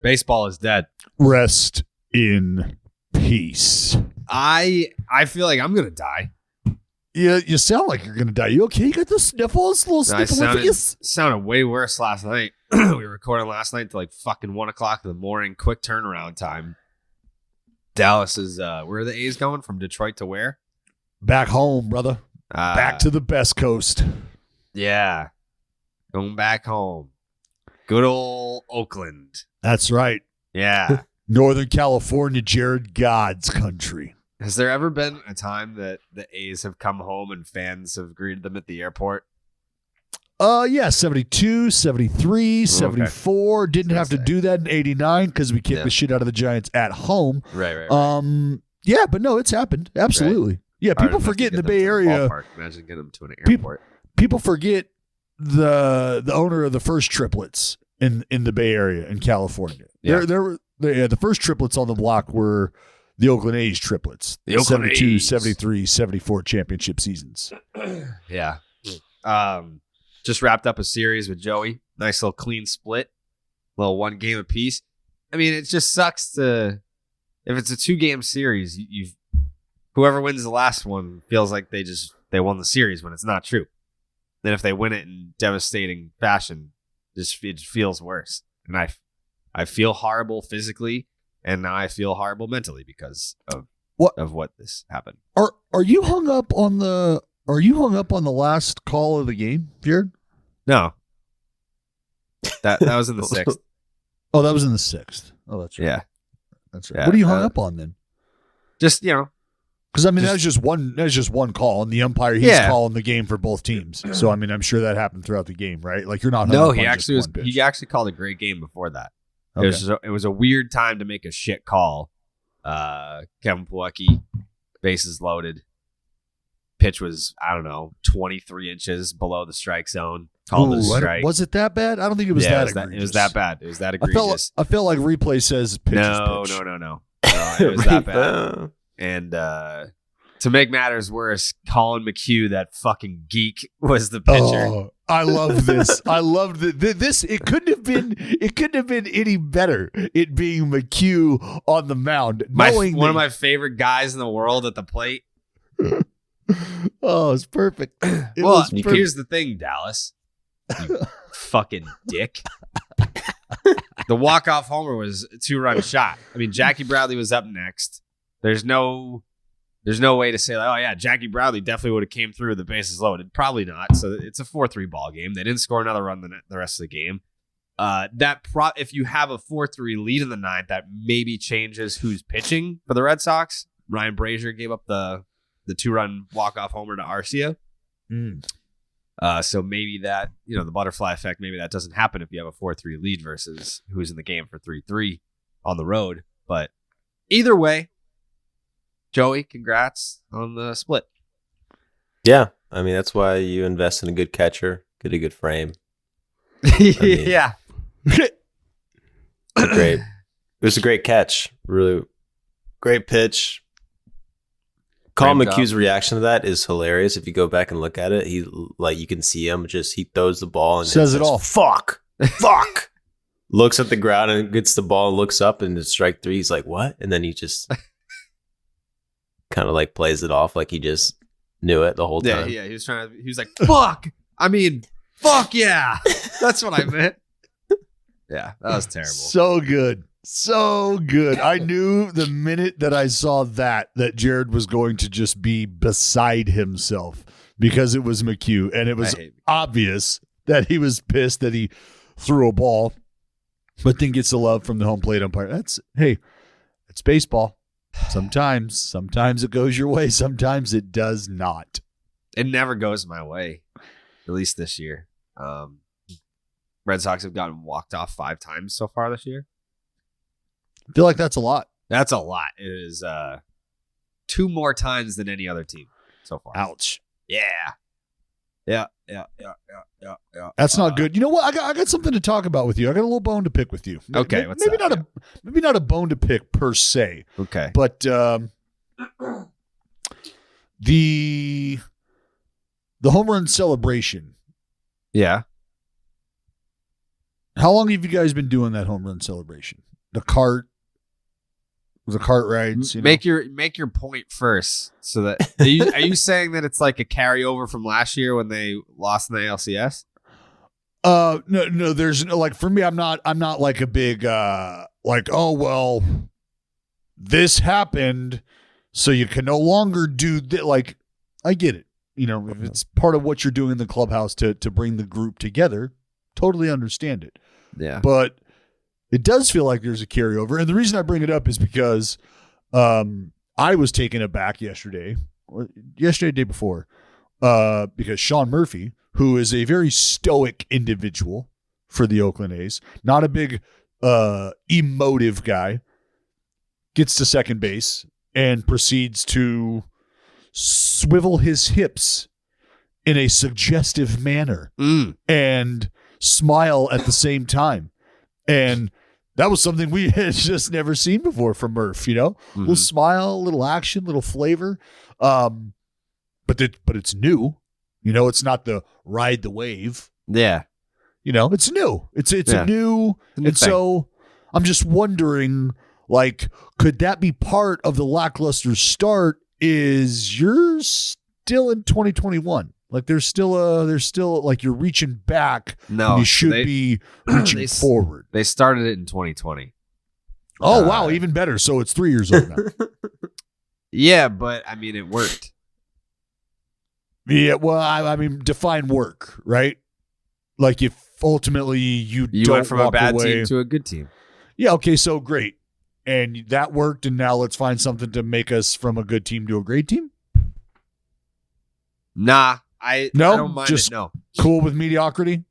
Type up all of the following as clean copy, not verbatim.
Baseball is dead. Rest in peace. I feel like I'm gonna die. Yeah, you sound like you're gonna die. You okay? You got the sniffles? Little I sniffles? sounded way worse last night. We were recording last night till like fucking 1 o'clock in the morning. Quick turnaround time. Dallas is where are the A's going from Detroit to where? Back home, brother. Back to the best coast. Yeah, going back home. Good old Oakland. That's right. Yeah. Northern California, Jared God's country. Has there ever been a time that the A's have come home and fans have greeted them at the airport? Yeah, 72, 73, 74. Didn't have to do that in 89 because we kicked the shit out of the Giants at home. Right. Yeah, but no, it's happened. Absolutely. Right. Yeah, people forget in the Bay Area. Imagine getting them to an airport. People forget the owner of the first triplets in the Bay Area in California. Yeah. The first triplets on the block were the Oakland A's triplets. The 72, 73, 74 championship seasons. Yeah. Just wrapped up a series with Joey. Nice little clean split. Little 1 game apiece. I mean, it just sucks if it's a 2-game series, whoever wins the last one feels like they won the series when it's not true. Then if they win it in devastating fashion, it feels worse. And I feel horrible physically, and now I feel horrible mentally because of what this happened. Are you hung up on the last call of the game, Jared? No. That was in the 6th. Oh, that was in the 6th. Oh, that's right. Yeah. That's right. What are you hung up on then? Just, because I mean that's just one call, and the umpire he's calling the game for both teams. So I mean I'm sure that happened throughout the game, right? Like you're not. No, he actually called a great game before that. Okay. It was a weird time to make a shit call. Kevin Plawecki, bases loaded. Pitch was 23 inches below the strike zone. Called a strike. Was it that bad? I don't think it was that egregious. It was that bad. It was that egregious. I felt like replay says pitch is pitch. No. It was that bad. And to make matters worse, Colin McHugh, that fucking geek, was the pitcher. Oh, I love this. I loved this. It couldn't have been any better. It being McHugh on the mound, one of my favorite guys in the world at the plate. Oh, it's perfect. Here's the thing, Dallas. You fucking dick. The walk-off homer was a 2-run shot. I mean, Jackie Bradley was up next. There's no way to say, like, oh, yeah, Jackie Bradley definitely would have came through with the bases loaded. Probably not. So it's a 4-3 ball game. They didn't score another run the rest of the game. If you have a 4-3 lead in the 9th, that maybe changes who's pitching for the Red Sox. Ryan Brazier gave up the 2-run walk-off homer to Arcia. So maybe that, the butterfly effect, maybe that doesn't happen if you have a 4-3 lead versus who's in the game for 3-3 on the road. But either way, Joey, congrats on the split. Yeah. I mean, that's why you invest in a good catcher, get a good frame. Yeah. It was a great catch. Really great pitch. Colin McHugh's reaction to that is hilarious. If you go back and look at it, you can see him he throws the ball and says it all. Fuck. Looks at the ground and gets the ball and looks up and it's strike 3. He's like, what? And then he just kind of like plays it off like he just knew it the whole time. Yeah. He was like, fuck. I mean, fuck yeah. That's what I meant. Yeah, that was terrible. So good. I knew the minute that I saw that Jared was going to just be beside himself because it was McHugh, and it was obvious that he was pissed that he threw a ball, but then gets the love from the home plate umpire. It's baseball. Sometimes it goes your way. Sometimes it does not. It never goes my way, at least this year. Red Sox have gotten walked off 5 times so far this year. I feel like that's a lot. That's a lot. It is 2 more times than any other team so far. Ouch. Yeah. That's not good. You know what? I got something to talk about with you. I got a little bone to pick with you. Okay, maybe not a bone to pick per se. Okay. But the home run celebration. Yeah. How long have you guys been doing that home run celebration? the cart rides. Make your point first. So that are you saying that it's like a carryover from last year when they lost in the ALCS? No. There's no, like, for me, I'm not like a big like, oh well, this happened, so you can no longer do that. Like, I get it. If it's part of what you're doing in the clubhouse to bring the group together, totally understand it. Yeah. But it does feel like there's a carryover. And the reason I bring it up is because I was taken aback yesterday, day before, because Sean Murphy, who is a very stoic individual for the Oakland A's, not a big emotive guy, gets to second base and proceeds to swivel his hips in a suggestive manner and smile at the same time. And that was something we had just never seen before from Murph, Mm-hmm. Little smile, little action, little flavor. But it's new. It's not the ride the wave. Yeah. It's new. It's a new and thing. So I'm just wondering, like, could that be part of the lackluster start? Is you're still in 2021? Like, there's still like you're reaching back. No, you should be reaching forward. They started it in 2020. Oh wow, even better. So it's 3 years old now. Yeah, but I mean, it worked. Yeah, well, I mean, define work, right? Like, if ultimately you don't went from a bad away, team to a good team. Yeah, okay, so great. And that worked, and now let's find something to make us from a good team to a great team? Nah, I don't mind just it, no. Cool with mediocrity?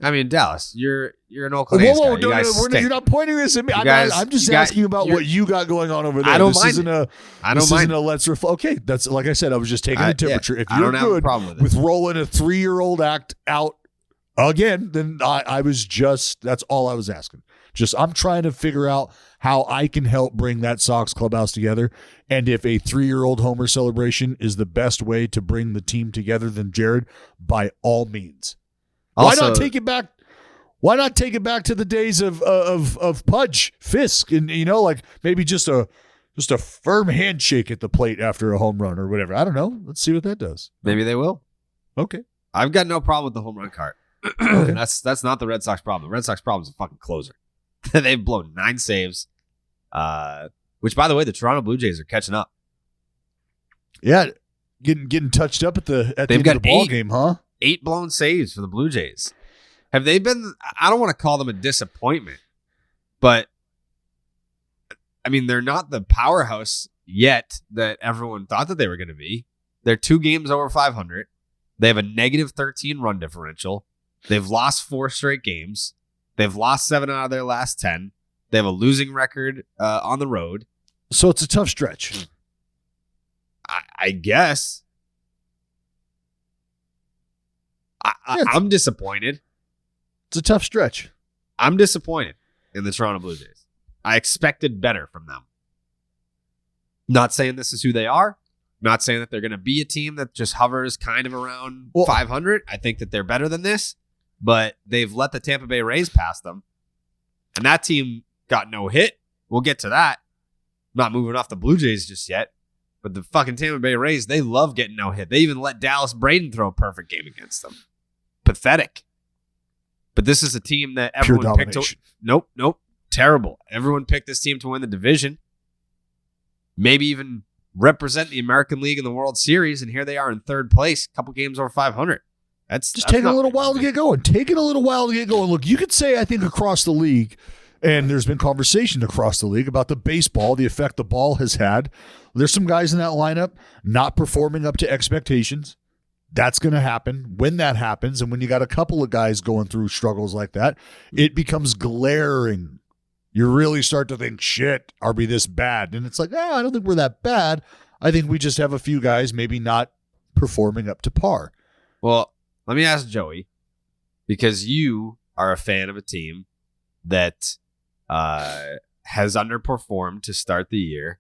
I mean, Dallas, you're an Oakland A's guy. You're not pointing this at me. I'm just asking about what you got going on over there. I don't this mind isn't it. Isn't a let's reflect. Okay, that's like I said. I was just taking the temperature. Yeah, if you're have a problem with rolling a 3-year-old act out again, then I was just. That's all I was asking. Just I'm trying to figure out how I can help bring that Sox clubhouse together. And if a 3-year-old homer celebration is the best way to bring the team together, then Jared, by all means. Also, why not take it back? Why not take it back to the days of Pudge, Fisk, and like maybe just a firm handshake at the plate after a home run or whatever. I don't know. Let's see what that does. Maybe they will. Okay. I've got no problem with the home run cart. Okay. That's not the Red Sox problem. The Red Sox problem is a fucking closer. They've blown 9 saves, which, by the way, the Toronto Blue Jays are catching up. Yeah, getting touched up at the end of the ball game, huh? 8 blown saves for the Blue Jays. Have they been? I don't want to call them a disappointment, but I mean, they're not the powerhouse yet that everyone thought that they were going to be. They're 2 games over 500. They have a negative 13 run differential. They've lost 4 straight games. They've lost 7 out of their last 10. They have a losing record on the road. So it's a tough stretch. I guess. I'm disappointed. It's a tough stretch. I'm disappointed in the Toronto Blue Jays. I expected better from them. Not saying this is who they are. Not saying that they're going to be a team that just hovers kind of around 500. I think that they're better than this. But they've let the Tampa Bay Rays pass them. And that team got no hit. We'll get to that. I'm not moving off the Blue Jays just yet. But the fucking Tampa Bay Rays, they love getting no hit. They even let Dallas Braden throw a perfect game against them. Pathetic. But this is a team that everyone picked to. Nope. Terrible. Everyone picked this team to win the division. Maybe even represent the American League in the World Series. And here they are in 3rd place, a couple games over 500. That's taking a little while to get going. Look, you could say, I think, across the league, and there's been conversation across the league about the baseball, the effect the ball has had. There's some guys in that lineup not performing up to expectations. That's going to happen. When that happens, and when you got a couple of guys going through struggles like that, it becomes glaring. You really start to think, shit, are we this bad? And it's like, I don't think we're that bad. I think we just have a few guys maybe not performing up to par. Well, let me ask Joey, because you are a fan of a team that has underperformed to start the year.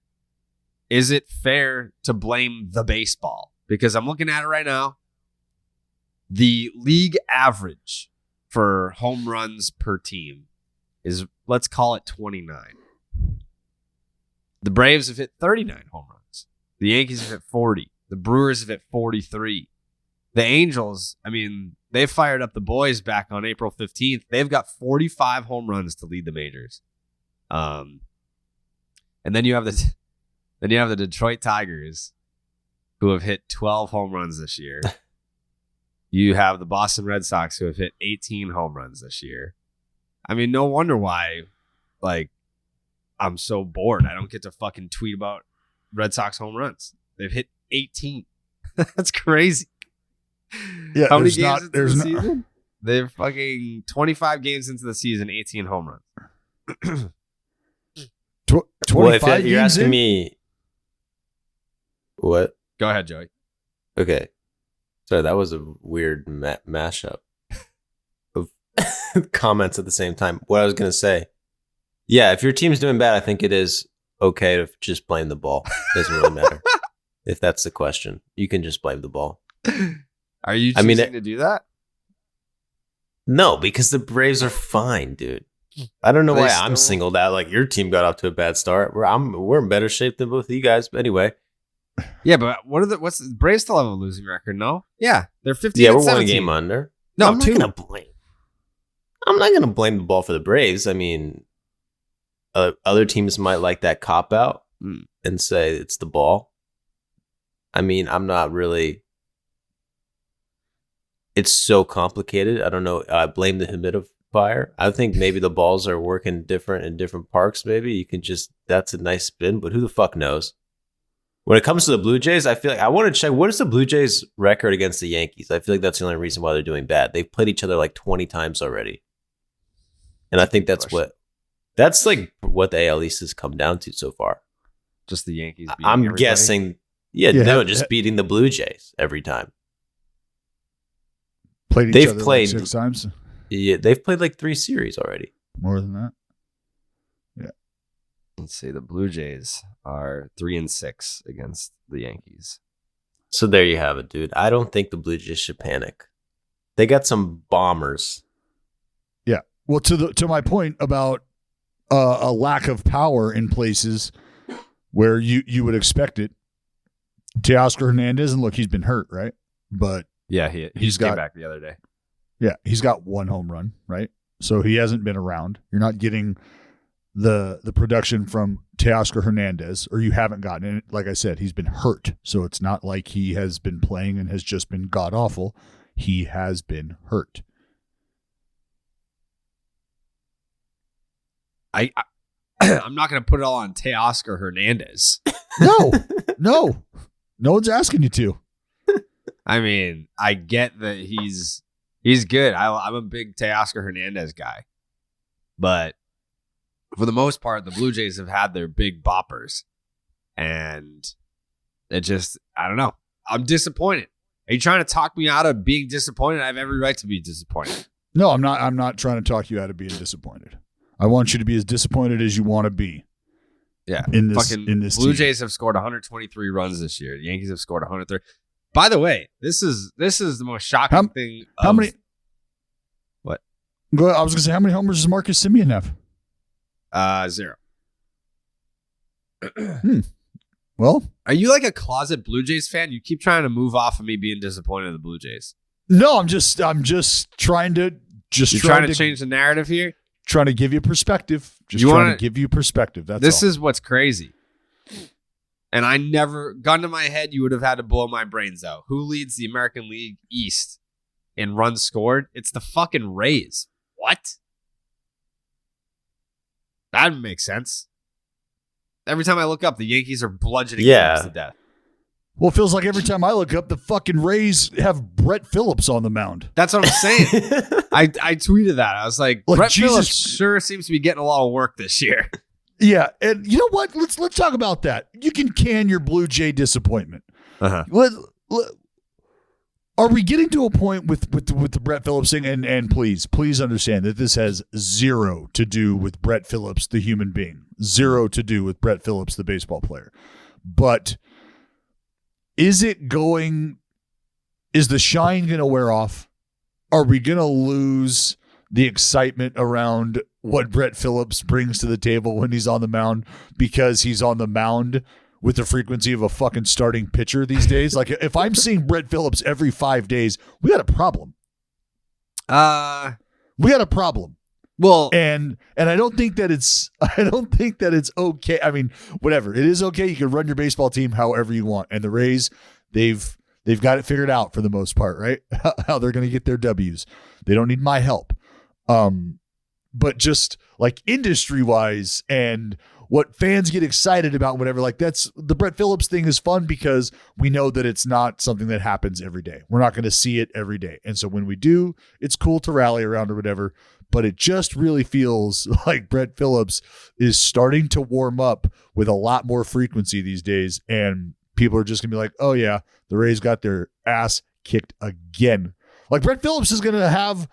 Is it fair to blame the baseball? Because I'm looking at it right now. The league average for home runs per team is, let's call it 29. The Braves have hit 39 home runs. The Yankees have hit 40. The Brewers have hit 43. The Angels, I mean, they fired up the boys back on April 15th. They've got 45 home runs to lead the majors. And then you have the Detroit Tigers, who have hit 12 home runs this year. You have the Boston Red Sox, who have hit 18 home runs this year. I mean, no wonder why, like, I'm so bored. I don't get to fucking tweet about Red Sox home runs. They've hit 18. That's crazy. Yeah, how many games into the season? They're fucking 25 games into the season, 18 home runs. 25 well, if you're games asking in? me, what? Go ahead, Joey. Okay. Sorry, that was a weird mashup of comments at the same time. What I was going to say, yeah, if your team's doing bad, I think it is okay to just blame the ball. It doesn't really matter. If that's the question, you can just blame the ball. Are you choosing to do that? No, because the Braves are fine, dude. I don't know why I'm singled out. Like, your team got off to a bad start. We're in better shape than both of you guys. But anyway. Yeah, but what's the Braves still have a losing record? No, yeah, they're 15. Yeah, we're 1 game under. No, I'm not gonna blame the ball for the Braves. I mean, other teams might like that cop out and say it's the ball. I mean, I'm not really. It's so complicated. I don't know. I blame the humidifier. I think maybe the balls are working different in different parks. Maybe you can that's a nice spin, but who the fuck knows? When it comes to the Blue Jays, I feel like I want to check, what is the Blue Jays' record against the Yankees? I feel like that's the only reason why they're doing bad. They've played each other like 20 times already. And I think that's what the AL East has come down to so far. Just the Yankees beating I'm everybody? guessing, just beating the Blue Jays every time. Played each other like 6 times? Yeah, they've played like 3 series already. More than that? Yeah. Let's see. The Blue Jays are 3-6 against the Yankees. So there you have it, dude. I don't think the Blue Jays should panic. They got some bombers. Yeah. Well, to my point about a lack of power in places where you would expect it. Teoscar Hernandez, and look, he's been hurt, right? But yeah, he's came back the other day. Yeah, he's got 1 home run, right? So he hasn't been around. You're not getting the production from Teoscar Hernandez, or you haven't gotten it. Like I said, he's been hurt. So it's not like he has been playing and has just been god awful. He has been hurt. I'm not going to put it all on Teoscar Hernandez. No one's asking you to. I mean, I get that he's good. I'm a big Teoscar Hernandez guy, but for the most part, the Blue Jays have had their big boppers, and it just, I don't know. I'm disappointed. Are you trying to talk me out of being disappointed? I have every right to be disappointed. No, I'm not. I'm not trying to talk you out of being disappointed. I want you to be as disappointed as you want to be. Yeah, in this Blue team. Jays have scored 123 runs this year. The Yankees have scored 130. By the way, this is the most shocking thing. How many? What? I was going to say, how many homers does Marcus Semien have? 0. Well, are you like a closet Blue Jays fan? You keep trying to move off of me being disappointed in the Blue Jays. No, I'm just trying to change the narrative here. Trying to give you perspective. Trying to give you perspective. This is what's crazy. And I never, gun to my head, you would have had to blow my brains out. Who leads the American League East in runs scored? It's the fucking Rays. What? That makes sense. Every time I look up, the Yankees are bludgeoning teams to death. Well, it feels like every time I look up, the fucking Rays have Brett Phillips on the mound. That's what I'm saying. I tweeted that. I was like Brett Phillips sure seems to be getting a lot of work this year. Yeah, and you know what? Let's talk about that. You can can your Blue Jay disappointment. Uh-huh. Are we getting to a point with the Brett Phillips thing? And please understand that this has 0 to do with Brett Phillips, the human being. 0 to do with Brett Phillips, the baseball player. But is the shine going to wear off? Are we going to lose the excitement around what Brett Phillips brings to the table when he's on the mound, because he's on the mound with the frequency of a fucking starting pitcher these days. Like, if I'm seeing Brett Phillips every 5 days, we got a problem. We got a problem. Well, and I don't think that it's okay. I mean, whatever. It is okay. You can run your baseball team however you want. And the Rays, they've got it figured out for the most part, right? How they're going to get their W's. They don't need my help. But just like industry-wise and what fans get excited about, whatever, like that's the Brett Phillips thing is fun because we know that it's not something that happens every day. We're not going to see it every day. And so when we do, it's cool to rally around or whatever. But it just really feels like Brett Phillips is starting to warm up with a lot more frequency these days. And people are just going to be like, oh, yeah, the Rays got their ass kicked again. Like Brett Phillips is going to have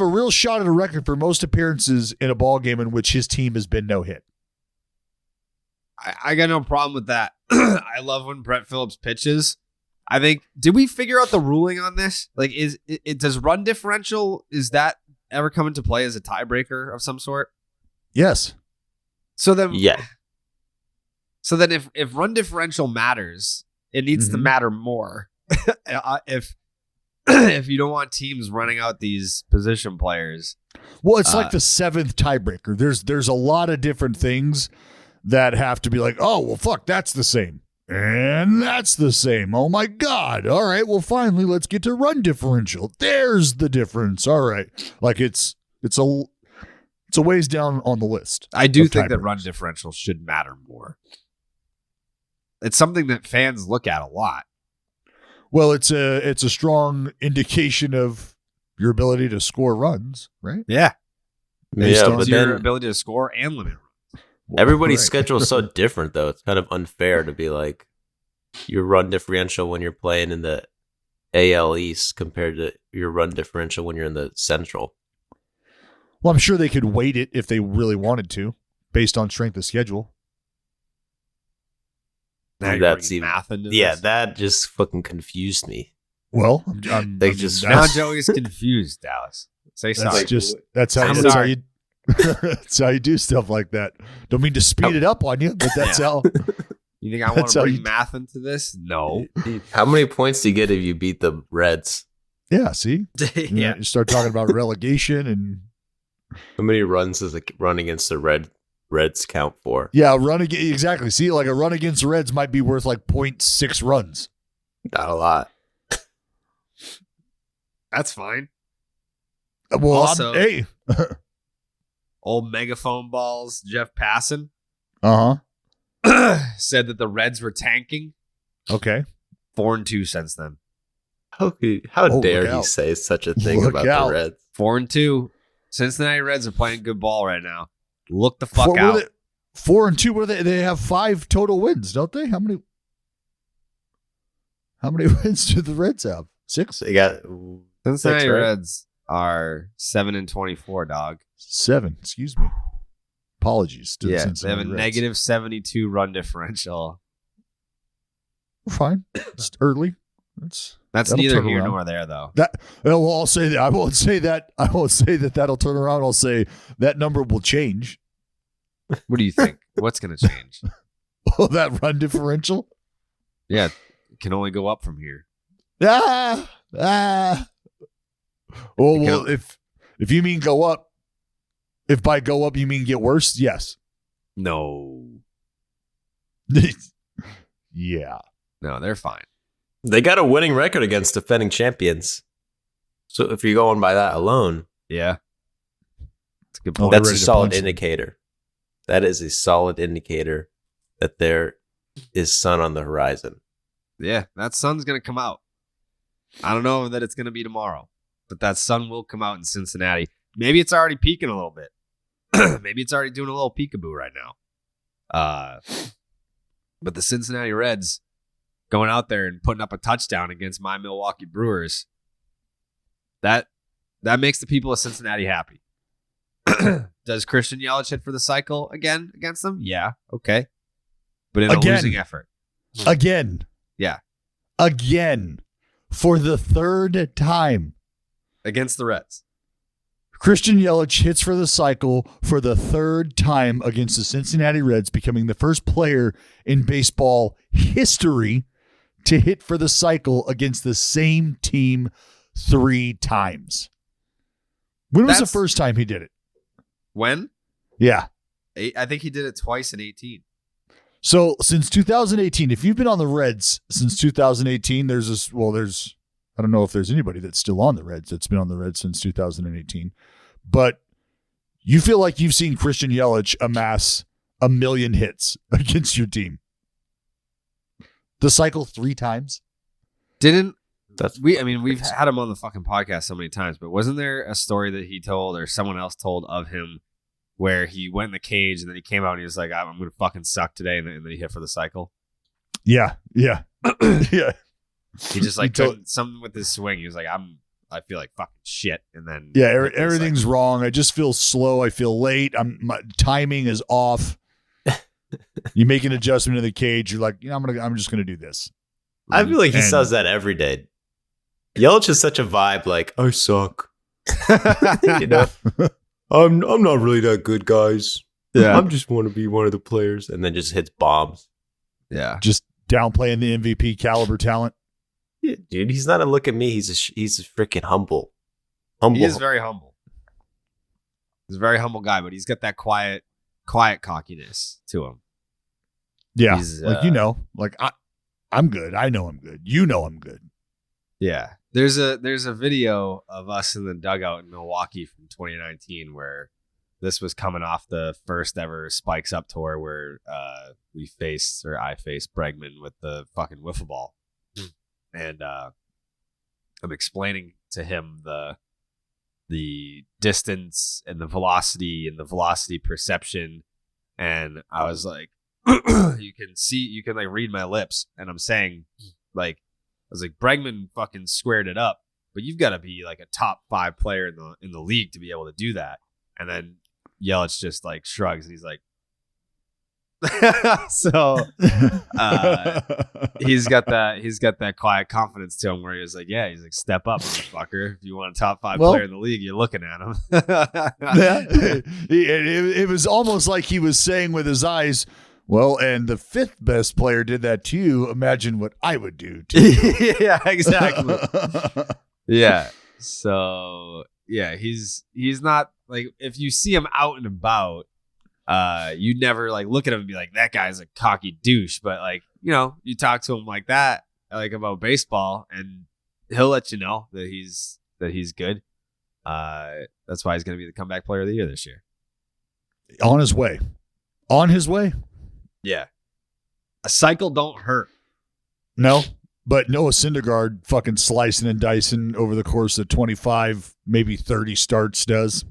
a real shot at a record for most appearances in a ball game in which his team has been no hit. I got no problem with that. I love when Brett Phillips pitches. I think, did we figure out the ruling on this? Like, does run differential, is that ever come into play as a tiebreaker of some sort? Yes. So then, yeah. So then, if run differential matters, it needs to matter more. If you don't want teams running out these position players, well, it's like the 7th tiebreaker. There's a lot of different things that have to be like, oh, well, fuck, that's the same. And that's the same. Oh, my God. All right, well, finally, let's get to run differential. There's the difference. All right. Like, it's a ways down on the list. I do think that run differential should matter more. It's something that fans look at a lot. Well, it's a strong indication of your ability to score runs, right? Yeah. Yeah, but your then ability to score and limit runs. everybody's schedule is so different, though. It's kind of unfair to be like your run differential when you're playing in the AL East compared to your run differential when you're in the Central. Well, I'm sure they could weight it if they really wanted to, based on strength of schedule. Now That's even math into this? this? That just fucking confused me. Well, They just- Now Joey's confused, Dallas. Say sorry. That's how I'm that's how sorry. you that's how you do stuff like that. Don't mean to speed it up on you, but that's how. You think I want That's to how bring you- math into this? No. How many points do you get if you beat the Reds? Yeah, see, Yeah. You start talking about relegation and How many runs does a run against the Reds count for? exactly. See, like a run against the Reds might be worth like 0.6 runs. Not a lot. That's fine. Well, Also- hey, Old megaphone balls, Jeff Passan, said that the Reds were tanking. Okay. 4-2 since then. How Oh, dare look he out. say such a thing Look about out. the Reds? 4-2. Cincinnati Reds are playing good ball right now. Look the fuck What out. are they- 4-2. What are they? They have 5 total wins, don't they? How many wins do the Reds have? 6? They got Cincinnati 6, right? Reds are 7-24, dog. 7. Excuse me. Apologies to the Yeah, they have Cincinnati a Reds. negative 72 run differential. We're fine. It's early. That's That'll neither turn here around. nor there, though. Well, I'll say that. I won't say that. I won't say that that'll turn around. I'll say that number will change. What do you think? What's going to change? Oh, that run differential. Yeah, it can only go up from here. Oh, well, if you mean go up, if by go up you mean get worse, yes. No. Yeah. No, they're fine. They got a winning record against defending champions. So if you're going by that alone, Yeah. It's a good Oh, point. they're that's a ready to solid punch them. indicator. That is a solid indicator that there is sun on the horizon. Yeah, that sun's going to come out. I don't know that it's going to be tomorrow, but that sun will come out in Cincinnati. Maybe it's already peaking a little bit. Maybe it's already doing a little peekaboo right now. But the Cincinnati Reds going out there and putting up a touchdown against my Milwaukee Brewers, that makes the people of Cincinnati happy. Does Christian Yelich hit for the cycle again against them? Yeah, okay. But in Again. a losing effort. Again. Yeah. Again. For the 3rd time. Against the Reds. Christian Yelich hits for the cycle for the third time against the Cincinnati Reds, becoming the first player in baseball history to hit for the cycle against the same team 3 times. When was the first time he did it? When? Yeah. I think he did it twice in 18. So since 2018, if you've been on the Reds since 2018, I don't know if there's anybody that's still on the Reds that's been on the Reds since 2018, but you feel like you've seen Christian Yelich amass 1 million hits against your team. The cycle 3 times. We've had him on the fucking podcast so many times, but wasn't there a story that he told or someone else told of him where he went in the cage and then he came out and he was like, I'm going to fucking suck today. And then he hit for the cycle. Yeah. Yeah. Yeah. He just like took something with his swing. He was like, I feel like fucking shit. And then everything's wrong. I just feel slow. I feel late. My timing is off. You make an adjustment in the cage. You're like, I'm just going to do this. I feel like he says that every day. Yelich is such a vibe. Like, I suck. You know, I'm not really that good, guys. Yeah, I just want to be one of the players, and then just hits bombs. Yeah, just downplaying the MVP caliber talent. Yeah, dude, he's not a look at me. He's a freaking humble. He is very humble. He's a very humble guy, but he's got that quiet cockiness to him. Yeah, I'm good. I know I'm good. You know I'm good. Yeah. There's a video of us in the dugout in Milwaukee from 2019 where this was coming off the first ever Spikes Up tour where I faced Bregman with the fucking wiffle ball. And I'm explaining to him the distance and the velocity perception. And I was like, you can like read my lips. And I'm saying like, I was like, Bregman fucking squared it up, but you've got to be like a top 5 player in the league to be able to do that. And then Yelich just like shrugs and he's like, so he's got that quiet confidence to him where he's like, he's like, step up, motherfucker. If you want a top 5 player in the league, you're looking at him. It was almost like he was saying with his eyes, well, and the 5th best player did that to you. Imagine what I would do to you. Yeah, exactly. Yeah. So yeah, he's not like, if you see him out and about, you never like look at him and be like, that guy's a cocky douche. But like, you talk to him like that, like about baseball, and he'll let you know that he's good. That's why he's going to be the comeback player of the year this year. On his way. Yeah. A cycle don't hurt. No, but Noah Syndergaard fucking slicing and dicing over the course of 25, maybe 30 starts does.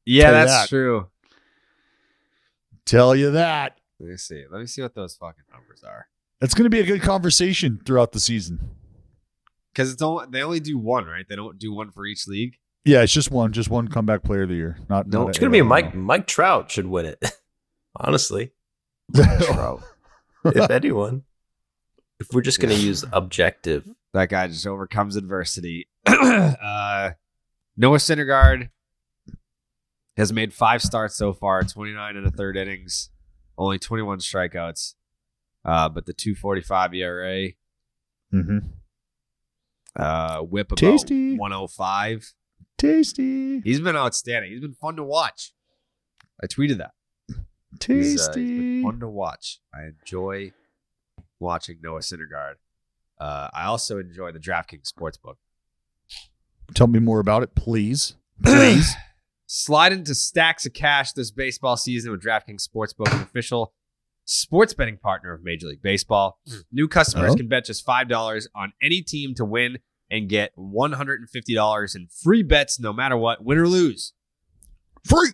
Yeah, that's true. Tell you that. Let me see what those fucking numbers are. It's going to be a good conversation throughout the season. Because they only do one, right? They don't do one for each league. Yeah, it's just one comeback player of the year. It's going to be Mike Trout should win it. Honestly. Trout. If anyone. If we're just going to use objective. That guy just overcomes adversity. Noah Syndergaard has made 5 starts so far, 29 in the 3rd innings, only 21 strikeouts, but the 2.45 ERA. Mm-hmm. Whip about Tasty. 105. Tasty. He's been outstanding. He's been fun to watch. I tweeted that. Tasty. He's been fun to watch. I enjoy watching Noah Syndergaard. I also enjoy the DraftKings Sportsbook. Tell me more about it, please. Please. Slide into stacks of cash this baseball season with DraftKings Sportsbook, an official sports betting partner of Major League Baseball. New customers can bet just $5 on any team to win and get $150 in free bets no matter what, win or lose. Free!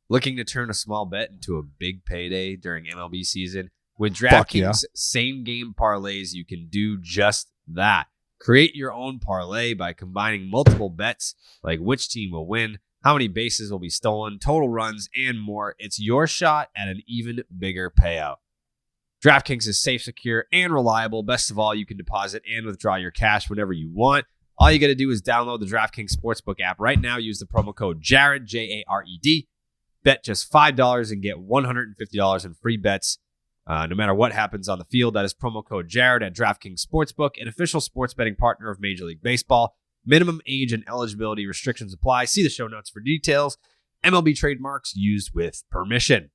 Looking to turn a small bet into a big payday during MLB season? With DraftKings same-game parlays, you can do just that. Create your own parlay by combining multiple bets like which team will win, how many bases will be stolen, total runs, and more. It's your shot at an even bigger payout. DraftKings is safe, secure, and reliable. Best of all, you can deposit and withdraw your cash whenever you want. All you got to do is download the DraftKings Sportsbook app right now. Use the promo code Jared, Jared. Bet just $5 and get $150 in free bets. No matter what happens on the field, that is promo code Jared at DraftKings Sportsbook, an official sports betting partner of Major League Baseball. Minimum age and eligibility restrictions apply. See the show notes for details. MLB trademarks used with permission.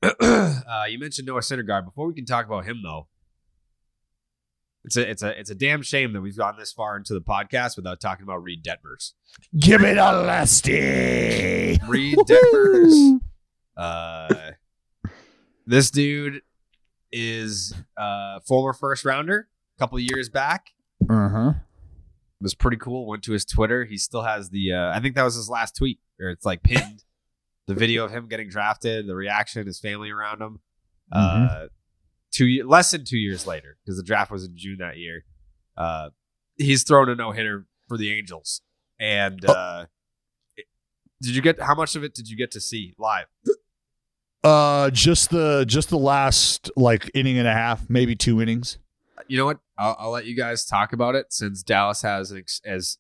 You mentioned Noah Syndergaard. Before we can talk about him, though, it's a damn shame that we've gotten this far into the podcast without talking about Reid Detmers. Give me the lasty. Reid Detmers. This dude is a former first rounder a couple of years back. Uh-huh. It was pretty cool. Went to his Twitter. He still has the, I think that was his last tweet, or it's like pinned. The video of him getting drafted, the reaction, his family around him. Less than 2 years later, because the draft was in June that year. He's thrown a no-hitter for the Angels. And how much of it did you get to see live? Just the last inning and a half, maybe 2 innings. You know what? I'll let you guys talk about it since Dallas has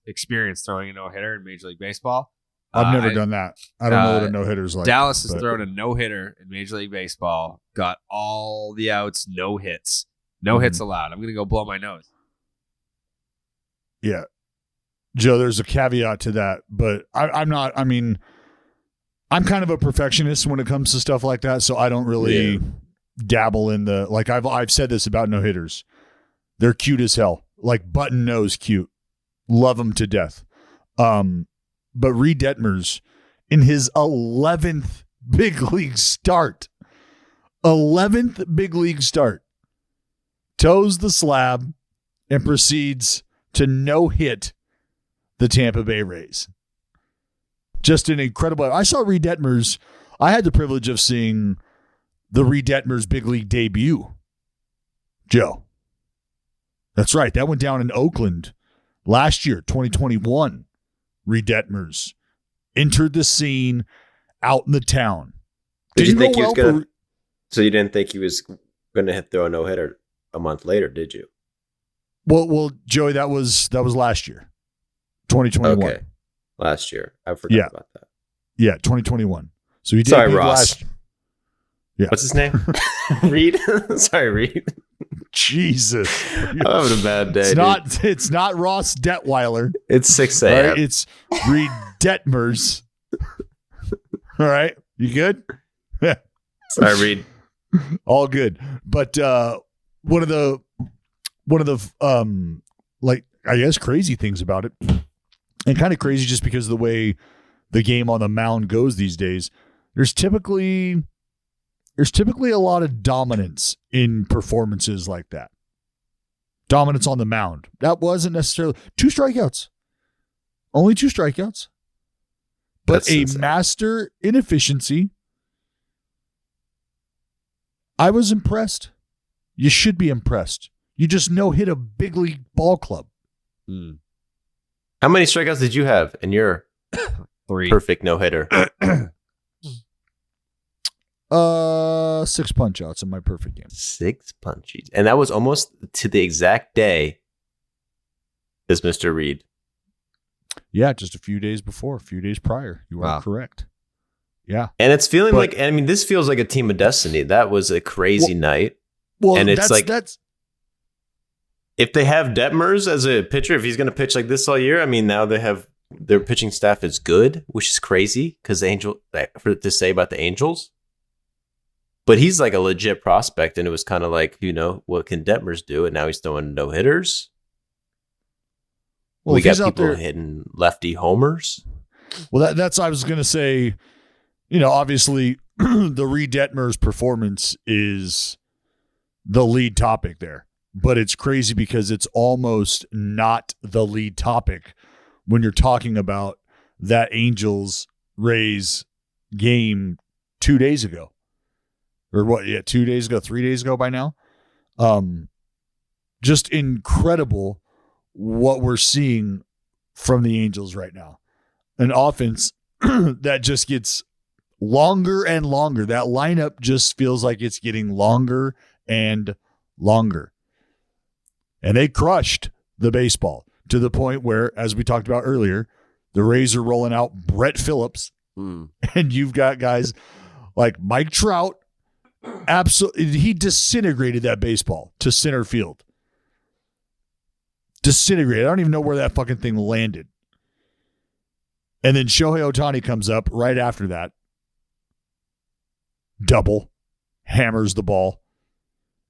experience throwing a no-hitter in Major League Baseball. I've never done that. I don't know what a no-hitter's like. Dallas has thrown a no-hitter in Major League Baseball, got all the outs, no hits. No hits allowed. I'm going to go blow my nose. Yeah. Joe, there's a caveat to that, but I'm not, I'm kind of a perfectionist when it comes to stuff like that, so I don't really dabble in the, I've said this about no-hitters. They're cute as hell. Like button nose cute. Love them to death. But Reid Detmers, in his 11th big league start, toes the slab and proceeds to no-hit the Tampa Bay Rays. Just an incredible. I saw Reid Detmers. I had the privilege of seeing the Reid Detmers big league debut. Joe. That's right. That went down in Oakland last year, 2021. Reid Detmers entered the scene out in the town. So you didn't think he was going to throw a no-hitter a month later, did you? Well, Joey, that was last year, 2021. Okay, last year. I forgot about that. Yeah, 2021. So he did. Sorry, Ross. Yeah. What's his name? Reid. Sorry, Reid. Jesus, I'm having a bad day. It's not Ross Detweiler. It's 6 a.m. Right? It's Reid Detmers. All right, you good? Yeah. Sorry, Reid. All good. But one of the I guess crazy things about it, and kind of crazy just because of the way the game on the mound goes these days. There's typically a lot of dominance in performances like that. Dominance on the mound. That wasn't necessarily 2 strikeouts. Only 2 strikeouts. But that's a master in efficiency. I was impressed. You should be impressed. You just no-hit a big league ball club. How many strikeouts did you have in your 3 perfect no-hitter? 6 punch-outs in my perfect game. 6 punchies. And that was almost to the exact day as Mr. Reid. Yeah, just a few days prior. You are correct. Yeah. And it's feeling this feels like a team of destiny. That was a crazy night. Well, and it's that's if they have Detmers as a pitcher, if he's going to pitch like this all year, now they have their pitching staff is good, which is crazy because to say about the Angels. But he's like a legit prospect, and it was kind of like, what can Detmers do? And now he's throwing no-hitters. Well, we got people hitting lefty homers. Well, that's I was going to say, obviously the Reid Detmers performance is the lead topic there. But it's crazy because it's almost not the lead topic when you're talking about that Angels-Rays game 2 days ago. Or what? Yeah, 2 days ago, 3 days ago by now. Just incredible what we're seeing from the Angels right now. An offense that just gets longer and longer. That lineup just feels like it's getting longer and longer. And they crushed the baseball to the point where, as we talked about earlier, the Rays are rolling out Brett Phillips, and you've got guys like Mike Trout. Absolutely, he disintegrated that baseball to center field. Disintegrated. I don't even know where that fucking thing landed. And then Shohei Ohtani comes up right after that. Double. Hammers the ball.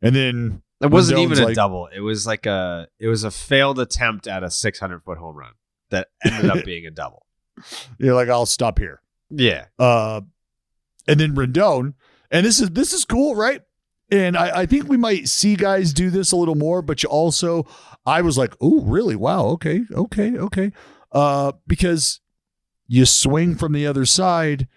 And then it wasn't Rendon's even a double. It was a failed attempt at a 600-foot home run that ended up being a double. You're like, I'll stop here. Yeah. And then Rendon, and this is cool, right? And I think we might see guys do this a little more, but you also, I was like, oh, really? Wow. Okay. Because you swing from the other side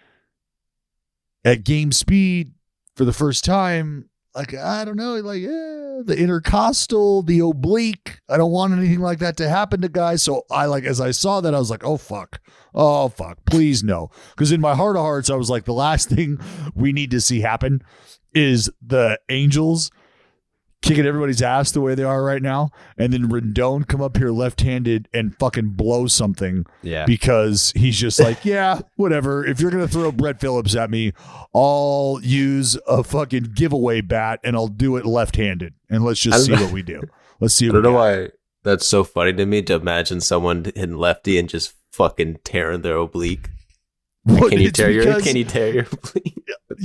at game speed for the first time. Like, I don't know, like, the intercostal, the oblique. I don't want anything like that to happen to guys. So as I saw that, I was like, oh, fuck, please no. Because in my heart of hearts, I was like, the last thing we need to see happen is the Angels kicking everybody's ass the way they are right now, and then Rendon come up here left-handed and fucking blow something. Yeah. Because he's just like, yeah, whatever. If you're going to throw Brett Phillips at me, I'll use a fucking giveaway bat and I'll do it left-handed. And let's just see what we do. Let's see what I don't know why that's so funny to me to imagine someone hitting lefty and just fucking tearing their oblique. Well, can you tear your oblique?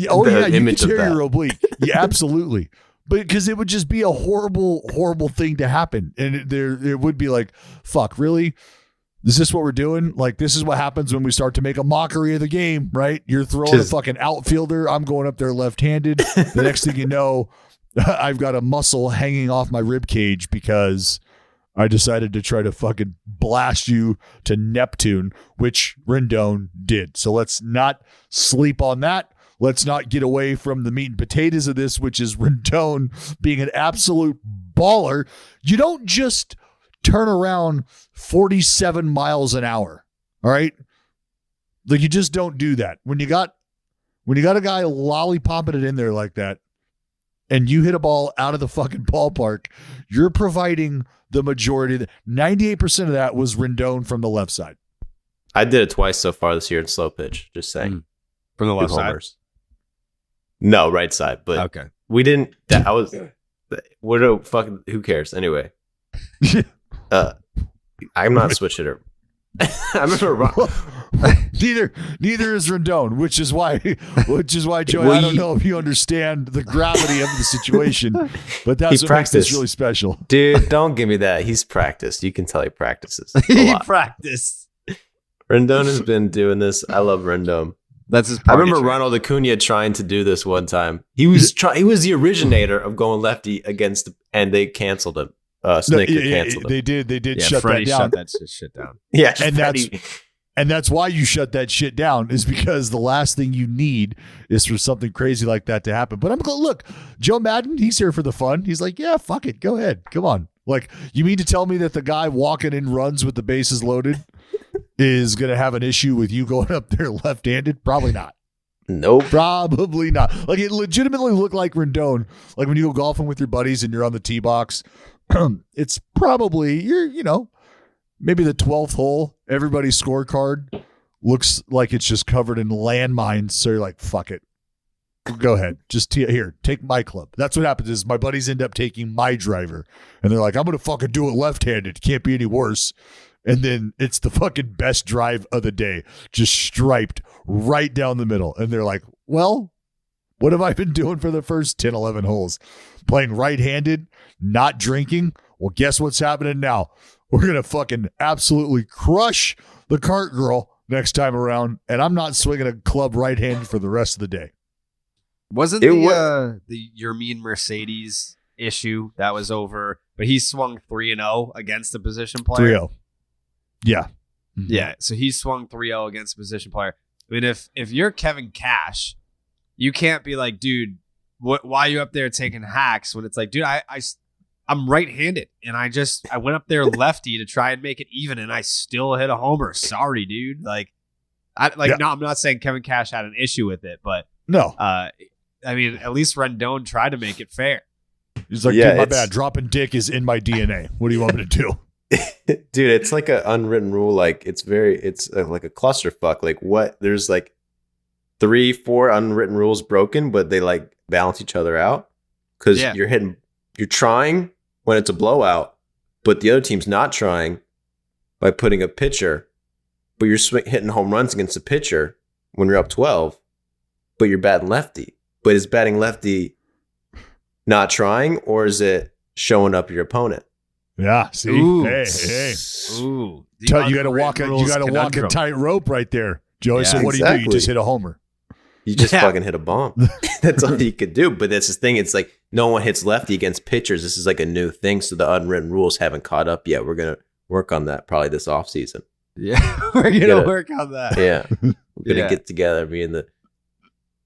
Oh, yeah, you can tear your oblique. Yeah, absolutely. But because it would just be a horrible, horrible thing to happen. And it would be like, fuck, really? Is this what we're doing? Like, this is what happens when we start to make a mockery of the game, right? You're throwing a fucking outfielder. I'm going up there left-handed. The next thing you know, I've got a muscle hanging off my rib cage because I decided to try to fucking blast you to Neptune, which Rendon did. So let's not sleep on that. Let's not get away from the meat and potatoes of this, which is Rendon being an absolute baller. You don't just turn around 47 miles an hour. All right. Like, you just don't do that. When you got a guy lollipopping it in there like that, and you hit a ball out of the fucking ballpark, you're providing the majority. 98% of that was Rendon from the left side. I did it twice so far this year in slow pitch. Just saying. From the left side? No, right side. But okay. We didn't. I was. Who cares? Anyway. I'm not a switch hitter. I remember neither is Rendon, which is why Joey, I don't know if you understand the gravity of the situation, but that's what makes this really special. Dude, don't give me that. He's practiced. You can tell he practices. He practiced. Rendon has been doing this. I love Rendon. That's his. I remember Ronald Acuna trying to do this one time. He was the originator of going lefty against, and they canceled him. Snicker canceled him. They did Yeah, shut Freddie that down. shut that shit down. Yeah, and that's why you shut that shit down, is because the last thing you need is for something crazy like that to happen. But look, Joe Madden, he's here for the fun. He's like, yeah, fuck it, go ahead, come on. Like, you mean to tell me that the guy walking in runs with the bases loaded is going to have an issue with you going up there left-handed? Probably not. Nope. Probably not. Like, it legitimately looked like Rendon. Like, when you go golfing with your buddies and you're on the tee box, it's probably, maybe the 12th hole. Everybody's scorecard looks like it's just covered in landmines. So you're like, fuck it. Go ahead. Just here, take my club. That's what happens is my buddies end up taking my driver. And they're like, I'm going to fucking do it left-handed. Can't be any worse. And then it's the fucking best drive of the day, just striped right down the middle. And they're like, well, what have I been doing for the first 10, 11 holes? Playing right-handed, not drinking? Well, guess what's happening now? We're going to fucking absolutely crush the cart girl next time around, and I'm not swinging a club right-handed for the rest of the day. Wasn't the Yermin Mercedes issue that was over, but he swung 3-0 against the position player? 3-0. Yeah. Mm-hmm. Yeah, so he swung 3-0 against the position player. I mean, if you're Kevin Cash, you can't be like, dude, why are you up there taking hacks when it's like, dude, I'm right-handed, and I went up there lefty to try and make it even, and I still hit a homer. Sorry, dude. No, I'm not saying Kevin Cash had an issue with it, but no. I mean, at least Rendon tried to make it fair. He's like, dude, my bad. Dropping dick is in my DNA. What do you want me to do? Dude, it's like an unwritten rule. Like it's like a clusterfuck. Like what? There's like 3-4 unwritten rules broken, but they like balance each other out. Because you're trying when it's a blowout, but the other team's not trying by putting a pitcher, but you're hitting home runs against a pitcher when you're up 12, but you're batting lefty. But is batting lefty not trying, or is it showing up your opponent? Yeah. See, Ooh. hey. Ooh. You got to walk a tightrope right there, Joey. Yeah, so what do? You just hit a homer. You just fucking hit a bomb. That's all you could do. But that's the thing. It's like no one hits lefty against pitchers. This is like a new thing. So the unwritten rules haven't caught up yet. We're going to work on that probably this offseason. Yeah, we're going to work on that. Yeah. We're going to get together, me and the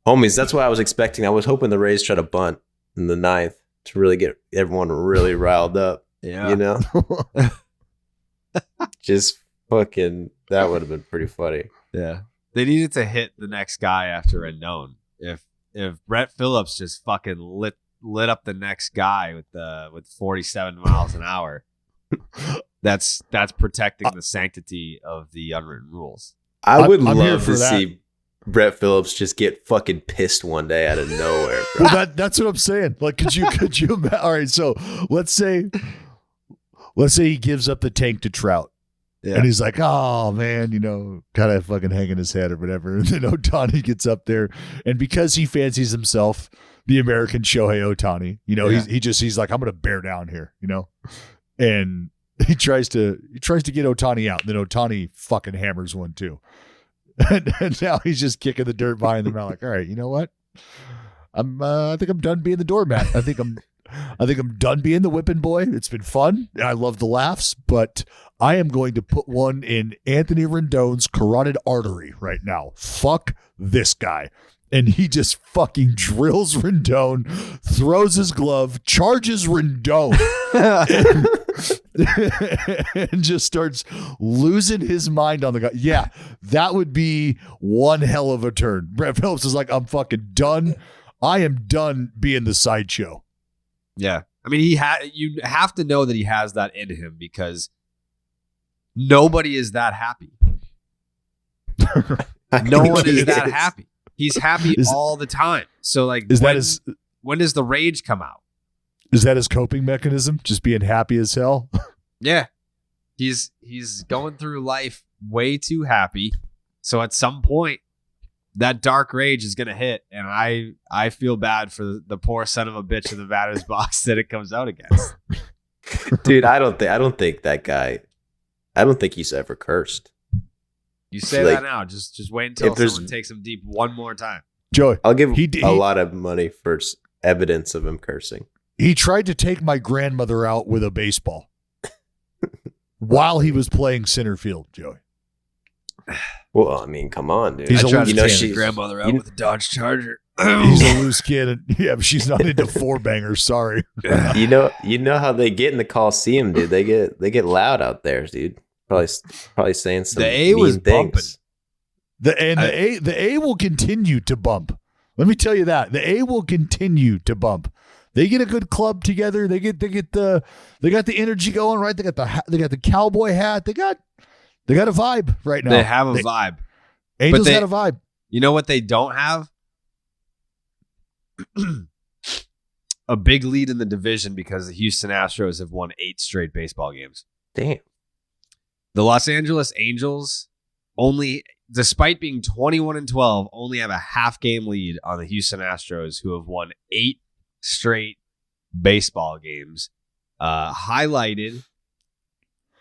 homies. That's what I was expecting. I was hoping the Rays try to bunt in the 9th to really get everyone really riled up. Yeah. You know? Just fucking, that would have been pretty funny. Yeah. They needed to hit the next guy after Rendon. If Brett Phillips just fucking lit up the next guy with 47 miles an hour, that's protecting the sanctity of the unwritten rules. I would love to see Brett Phillips just get fucking pissed one day out of nowhere. Bro. Well, that's what I'm saying. Like, could you? All right, so let's say he gives up the tank to Trout. Yeah. And he's like, oh, man, kind of fucking hanging his head or whatever. And then Ohtani gets up there. And because he fancies himself the American Shohei Ohtani, he's like, I'm going to bear down here, And he tries to get Ohtani out. And then Ohtani fucking hammers one too. And now he's just kicking the dirt behind them. I'm like, all right, you know what? I think I'm done being the doormat. I think I'm done being the whipping boy. It's been fun. I love the laughs, but I am going to put one in Anthony Rendon's carotid artery right now. Fuck this guy. And he just fucking drills Rendon, throws his glove, charges Rendon, and just starts losing his mind on the guy. Yeah, that would be one hell of a turn. Brett Phillips is like, I'm fucking done. I am done being the sideshow. Yeah. I mean, you have to know that he has that in him because nobody is that happy. No one is that happy. He's happy all the time. So, like, when does the rage come out? Is that his coping mechanism? Just being happy as hell? Yeah. He's going through life way too happy. So at some point, that dark rage is going to hit, and I feel bad for the poor son of a bitch in the batter's box that it comes out against. Dude, I don't think that guy. I don't think he's ever cursed. You say that now. Just wait until someone takes him deep one more time. Joey, I'll give a lot of money for evidence of him cursing. He tried to take my grandmother out with a baseball while he was playing center field, Joey. Well, I mean, come on, dude. He's a loose kid. She's grandmother out with a Dodge Charger. He's a loose kid. And, yeah, but she's not into four bangers. Sorry. You know how they get in the Coliseum, dude. They get loud out there, dude. Probably saying some the A was things. The A will continue to bump. Let me tell you that the A will continue to bump. They get a good club together. They got the energy going, right? They got the cowboy hat. They got a vibe right now. They have a vibe. Angels got a vibe. You know what they don't have? A big lead in the division because the Houston Astros have won 8 straight baseball games. Damn. The Los Angeles Angels only, despite being 21-12, only have a half-game lead on the Houston Astros, who have won 8 straight baseball games, highlighted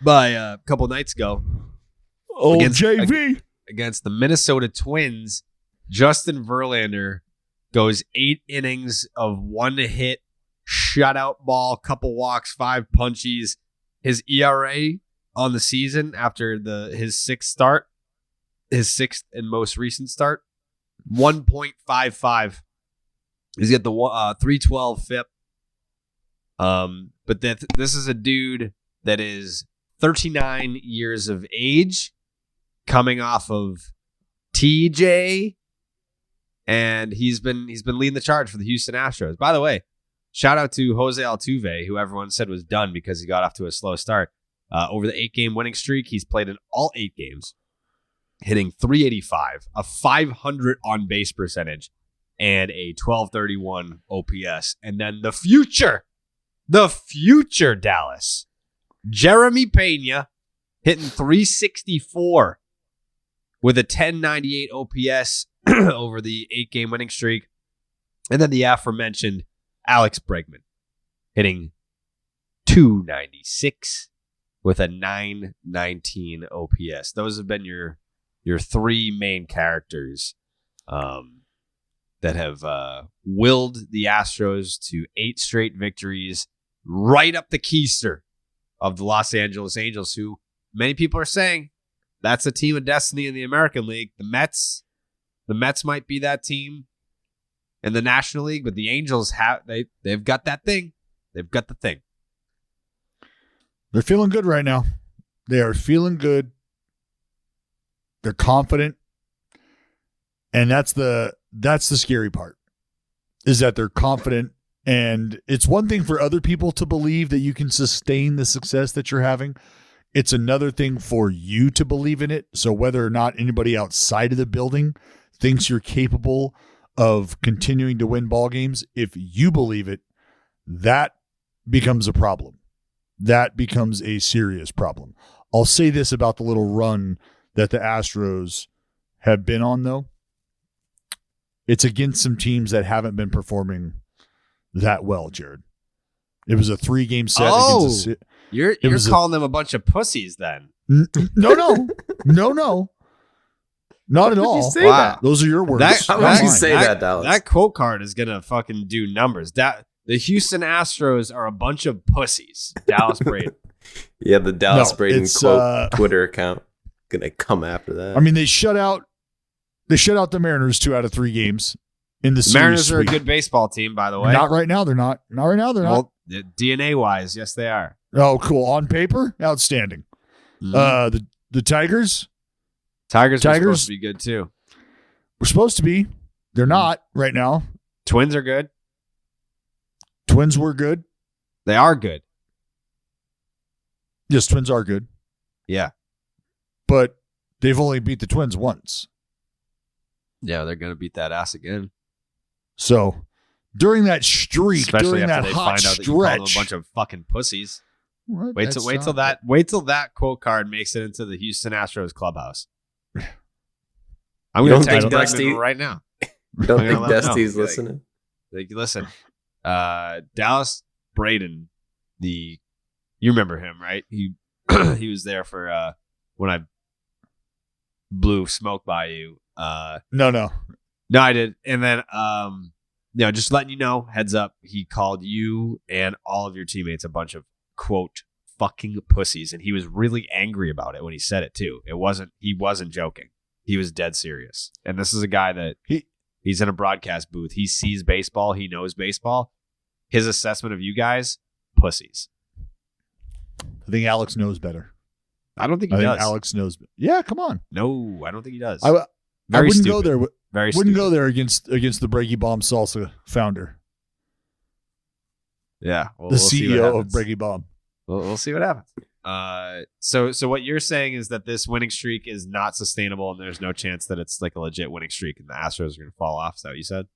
by a couple nights ago. JV against the Minnesota Twins. Justin Verlander goes 8 innings of 1 hit, shutout ball, couple walks, 5 punchies. His ERA on the season after his sixth and most recent start, 1.55. He's got the 312 FIP. But this is a dude that is 39 years of age, coming off of TJ, and he's been leading the charge for the Houston Astros. By the way, shout out to Jose Altuve, who everyone said was done because he got off to a slow start. Over the 8-game winning streak, he's played in all 8 games, hitting .385, a .500 on-base percentage, and a .1231 OPS. And then the future, Dallas, Jeremy Pena, hitting .364 with a .1098 OPS over the 8-game winning streak. And then the aforementioned Alex Bregman, hitting .296 with a .919 OPS. Those have been your 3 main characters that have willed the Astros to 8 straight victories, right up the keister of the Los Angeles Angels, who many people are saying that's a team of destiny in the American League. The Mets might be that team in the National League, but the Angels they've got that thing. They've got the thing. They're feeling good right now. They are feeling good. They're confident. And that's the scary part, is that they're confident. And it's one thing for other people to believe that you can sustain the success that you're having. It's another thing for you to believe in it. So whether or not anybody outside of the building thinks you're capable of continuing to win ball games, if you believe it, that becomes a problem. That becomes a serious problem. I'll say this about the little run that the Astros have been on, though. It's against some teams that haven't been performing that well, Jared. It was a 3-game set. Against you're calling them a bunch of pussies then. No. Not at all. You say that? Those are your words. How would you say that, Dallas? That quote card is going to fucking do numbers. The Houston Astros are a bunch of pussies. Dallas Braden. Yeah, the Dallas Braden quote Twitter account gonna come after that. I mean, they shut out the Mariners 2 out of 3 games in the series. Mariners are a good baseball team, by the way. Not right now. They're not. Not right now. They're not. Well, DNA wise, yes, they are. Oh, cool. On paper, outstanding. Mm-hmm. The Tigers. Tigers are supposed to be good too. We're supposed to be. They're not right now. Twins are good. Twins were good. They are good. Yes, Twins are good. Yeah. But they've only beat the Twins once. Yeah, they're going to beat that ass again. So, during that streak, especially during after that they hot find out that stretch, you call them a bunch of fucking pussies. What? Wait till that quote card makes it into the Houston Astros clubhouse. I'm going to text Dusty right now. Don't think Dusty's listening. Listen, Dallas Braden, you remember him, right? He was there for when I blew smoke by you. No, I did. And then, just letting you know, heads up, he called you and all of your teammates a bunch of quote fucking pussies, and he was really angry about it when he said it too. He wasn't joking. He was dead serious. And this is a guy that he's in a broadcast booth. He sees baseball. He knows baseball. His assessment of you guys, pussies. I think Alex knows better. I don't think he does. Alex knows. Yeah, come on. No, I don't think he does. I wouldn't stupid. go there. Very wouldn't stupid. go there against the Breggy Bomb Salsa founder. Yeah, the CEO of Breggy Bomb. We'll see what happens. So what you're saying is that this winning streak is not sustainable, and there's no chance that it's like a legit winning streak, and the Astros are going to fall off. Is that what you said?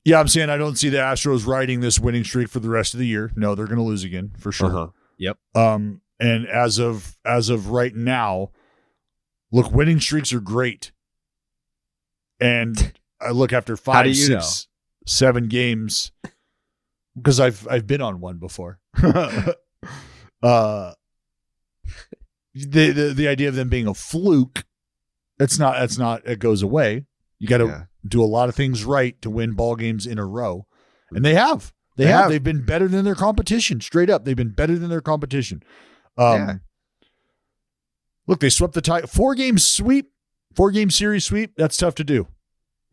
Yeah, I'm saying I don't see the Astros riding this winning streak for the rest of the year. No, they're going to lose again for sure. Uh-huh. Yep. And as of right now, look, winning streaks are great. And I look after 5, 6, 7 games because I've been on one before. The idea of them being a fluke, it goes away. You got to do a lot of things right to win ball games in a row. And they have. They've been better than their competition. Straight up. They've been better than their competition. Look, they swept the tie. 4-game sweep, 4-game series sweep. That's tough to do.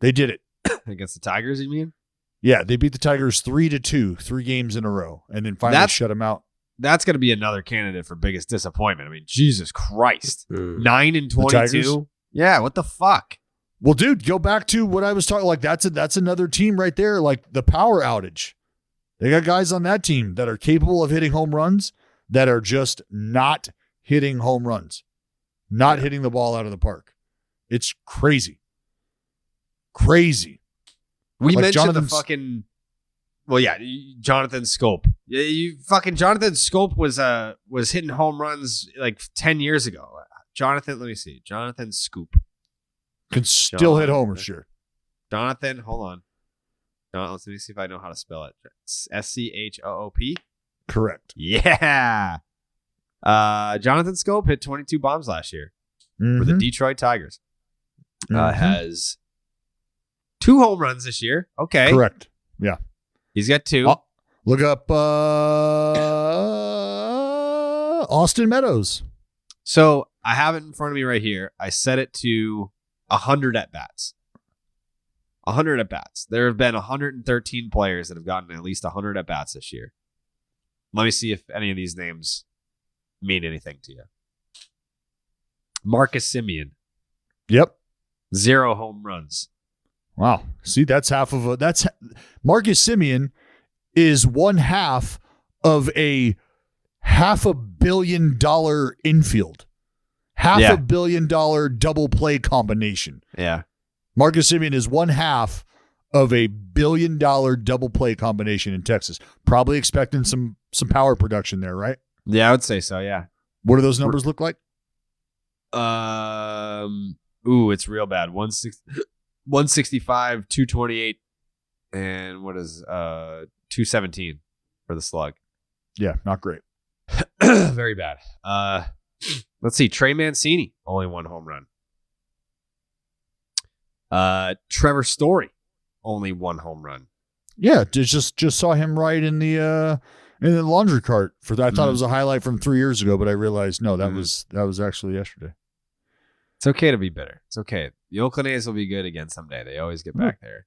They did it. Against the Tigers, you mean? Yeah, they beat the Tigers 3-2, 3 games in a row, and then finally shut them out. That's going to be another candidate for biggest disappointment. I mean, Jesus Christ. 9-22? Yeah, what the fuck? Well, dude, go back to what I was talking. Like that's another team right there. Like the power outage. They got guys on that team that are capable of hitting home runs. that are just not hitting home runs, not hitting the ball out of the park. It's crazy. Crazy. We Like mentioned Jonathan's- the fucking. Well, yeah, Jonathan Scope. Jonathan Scope was hitting home runs like 10 years ago. Jonathan, let me see. Jonathan Scoop. Can still hit homers, sure. Jonathan, hold on. Let me see if I know how to spell it. It's SCHOOP. Correct. Yeah. Jonathan Scope hit 22 bombs last year for the Detroit Tigers. Has 2 home runs this year. Okay. Correct. Yeah. He's got 2. Oh, look up Austin Meadows. So I have it in front of me right here. I set it to 100 at-bats. 100 at-bats. There have been 113 players that have gotten at least 100 at-bats this year. Let me see if any of these names mean anything to you. Marcus Semien. Yep. 0 home runs. Wow. See, that's half of that's Marcus Semien is one half of a $500 million infield. $500 million double play combination. Yeah. Marcus Semien is one half of a $1 billion double play combination in Texas. Probably expecting some power production there, right? Yeah, I would say so, yeah. What do those numbers look like? It's real bad. 165, 228, and what is 217 for the slug. Yeah, not great. Very bad. Let's see. Trey Mancini, only 1 home run. Trevor Story, only 1 home run. Yeah, just saw him right in the laundry cart for that. I thought it was a highlight from 3 years ago, but I realized no, that was actually yesterday. It's okay to be bitter. It's okay. The Oakland A's will be good again someday. They always get back there.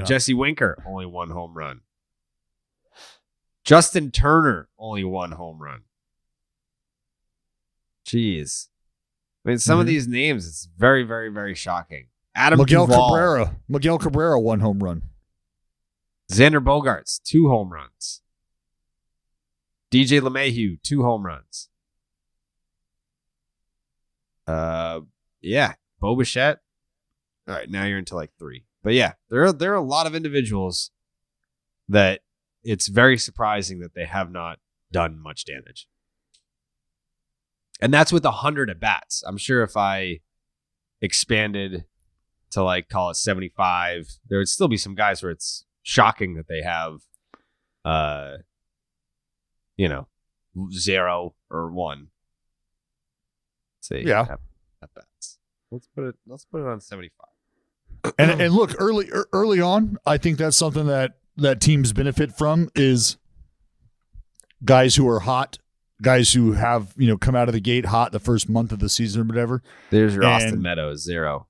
Jesse Winker, only 1 home run. Justin Turner, only 1 home run. Jeez. I mean, some of these names, it's very, very, very shocking. Miguel Duvall, Cabrera, 1 home run. Xander Bogaerts, 2 home runs. DJ LeMahieu, 2 home runs. Yeah, Bo Bichette. All right, now you're into like 3. But yeah, there are a lot of individuals that it's very surprising that they have not done much damage. And that's with 100 at bats. I'm sure if I expanded to like call it 75, there would still be some guys where it's shocking that they have 0 or 1. Let's see. Yeah. At bats. Let's put it on 75. And look, early on, I think that's something that teams benefit from is guys who are hot, guys who have, come out of the gate hot the first month of the season or whatever. There's your Austin Meadows, 0.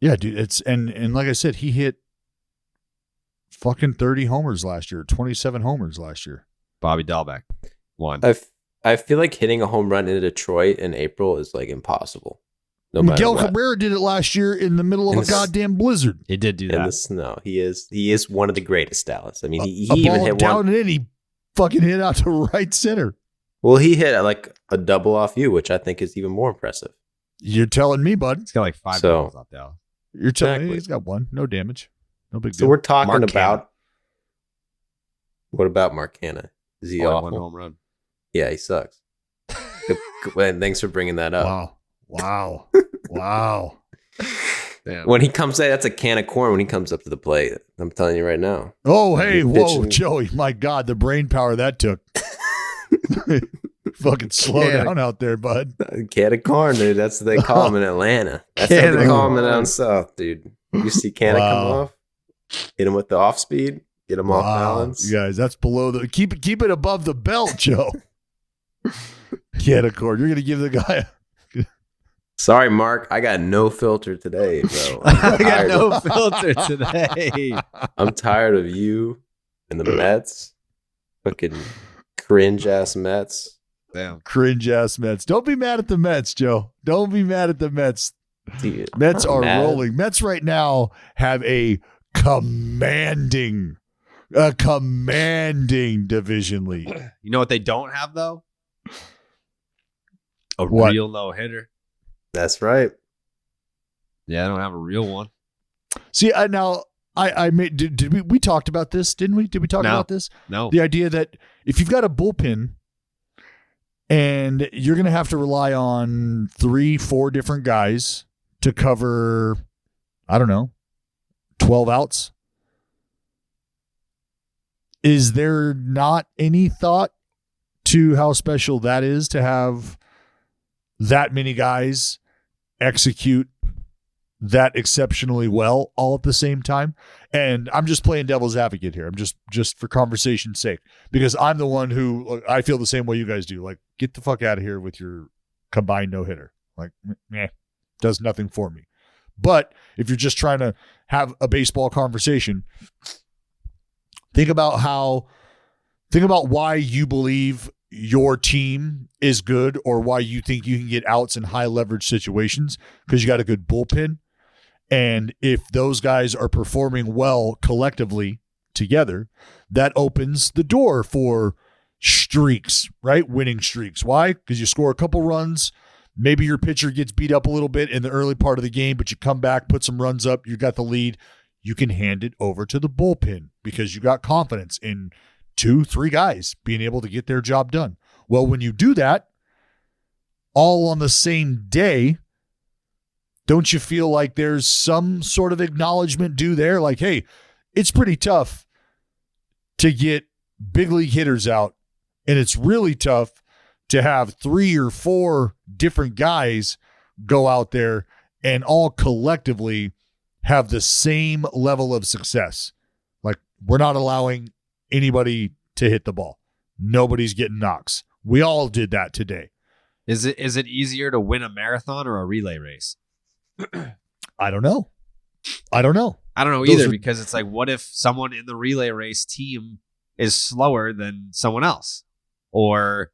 Yeah, dude, it's and like I said, he hit fucking 30 homers last year, 27 homers last year. Bobby Dahlbeck, 1. I feel like hitting a home run in Detroit in April is like impossible. No Miguel matter what. Cabrera did it last year in the middle of a goddamn blizzard. He did do that. In the snow. He is one of the greatest, Dallas. I mean, he a even ball hit down one. and in, he fucking hit out to right center. Well, he hit like a double off you, which I think is even more impressive. You're telling me, bud. He's got like 5 balls off Dallas. You're telling me he's got 1. No damage. No big deal. So we're talking Mark about Hanna. What about Mark Hanna? Is he Only awful? 1 home run. Yeah, he sucks. And thanks for bringing that up. Wow. Damn. When he comes that's a can of corn when he comes up to the plate. I'm telling you right now. Oh, hey, He's whoa, pitching. Joey. My God, the brain power that took. Fucking slow down out there, bud. A can of corn, dude. That's what they call him in Atlanta. That's what they call him down south, dude. You see Canna come off, hit him with the off speed, get him off balance. You guys, that's below the keep it above the belt, Joe. Canna corn. You're gonna give the guy Sorry, Mark. I got no filter today, bro. I got no filter today. I'm tired of you and the Mets. Fucking cringe ass Mets. Damn. cringe ass Mets. Don't be mad at the Mets, Joe. Don't be mad at the Mets. Dude, Mets I'm are mad. rolling. Mets right now have a commanding A commanding division lead. You know what they don't have, though? A What? real no-hitter. That's right. Yeah, I don't have a real one. See, I made. Did we talked about this? Didn't we? Did we talk No. about this? No. The idea that if you've got a bullpen and you're going to have to rely on 3-4 different guys to cover, I don't know, 12 outs. Is there not any thought to how special that is to have that many guys execute that exceptionally well all at the same time? And I'm just playing devil's advocate here. I'm just for conversation's sake, because I'm the one who, I feel the same way you guys do. Like, get the fuck out of here with your combined no-hitter. Like, meh, does nothing for me. But if you're just trying to have a baseball conversation, think about why you believe your team is good, or why you think you can get outs in high leverage situations, because you got a good bullpen. And if those guys are performing well collectively together, that opens the door for streaks, right? Winning streaks. Why? Because you score a couple runs. Maybe your pitcher gets beat up a little bit in the early part of the game, but you come back, put some runs up, you got the lead. You can hand it over to the bullpen because you got confidence in 2-3 guys being able to get their job done. Well, when you do that all on the same day, don't you feel like there's some sort of acknowledgement due there? Like, hey, it's pretty tough to get big league hitters out, and it's really tough to have 3 or 4 different guys go out there and all collectively have the same level of success. Like, we're not allowing anybody to hit the ball. Nobody's getting knocks. We all did that today. Is it easier to win a marathon or a relay race? I don't know. I don't know either, because it's like, what if someone in the relay race team is slower than someone else? Or,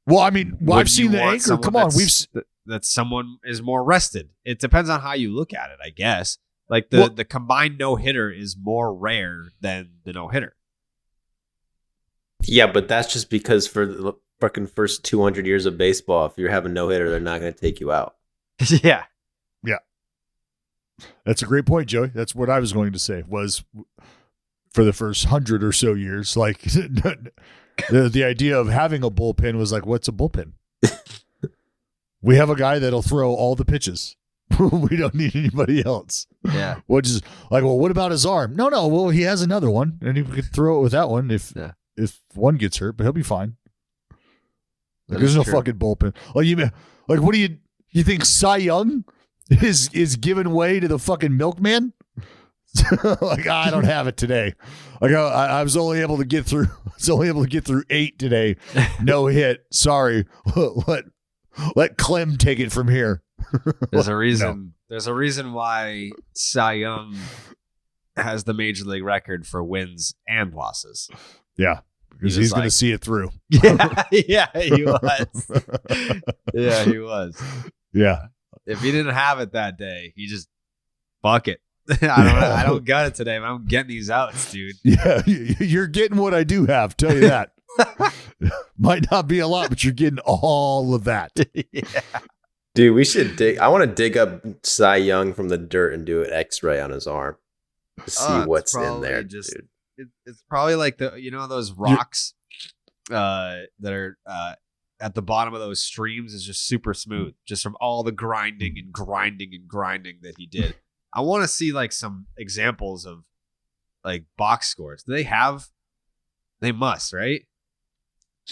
well, I mean, I've seen the anchor. someone Come on, that someone is more rested. It depends on how you look at it, I guess. Like the combined no-hitter is more rare than the no-hitter. Yeah, but that's just because for the fucking first 200 years of baseball, if you're having no-hitter, they're not going to take you out. Yeah. That's a great point, Joey. That's what I was going to say, was for the first 100 or so years, like the idea of having a bullpen was like, what's a bullpen? We have a guy that'll throw all the pitches. We don't need anybody else. Yeah. Which is like, well, what about his arm? No. Well, he has another one, and he could throw it with that one if one gets hurt, but he'll be fine. Like, there's no fucking bullpen. Like, what do you think? Cy Young is giving way to the fucking milkman? Like, I don't have it today. Like, I was only able to get through. 8 today. No hit. Sorry. Let Clem take it from here. There's a reason. No. There's a reason why Cy Young has the major league record for wins and losses. Yeah, because he's going to see it through. Yeah, he was. Yeah, he was. Yeah. If he didn't have it that day, he just fuck it. I don't got it today, but I'm getting these outs, dude. Yeah, you're getting what I do have. Tell you that. Might not be a lot, but you're getting all of that. Yeah. Dude, we should I want to dig up Cy Young from the dirt and do an X-ray on his arm to see what's in there, dude. It's probably like those rocks that are at the bottom of those streams is just super smooth, just from all the grinding that he did. I want to see like some examples of like box scores. Do they have? They must, right?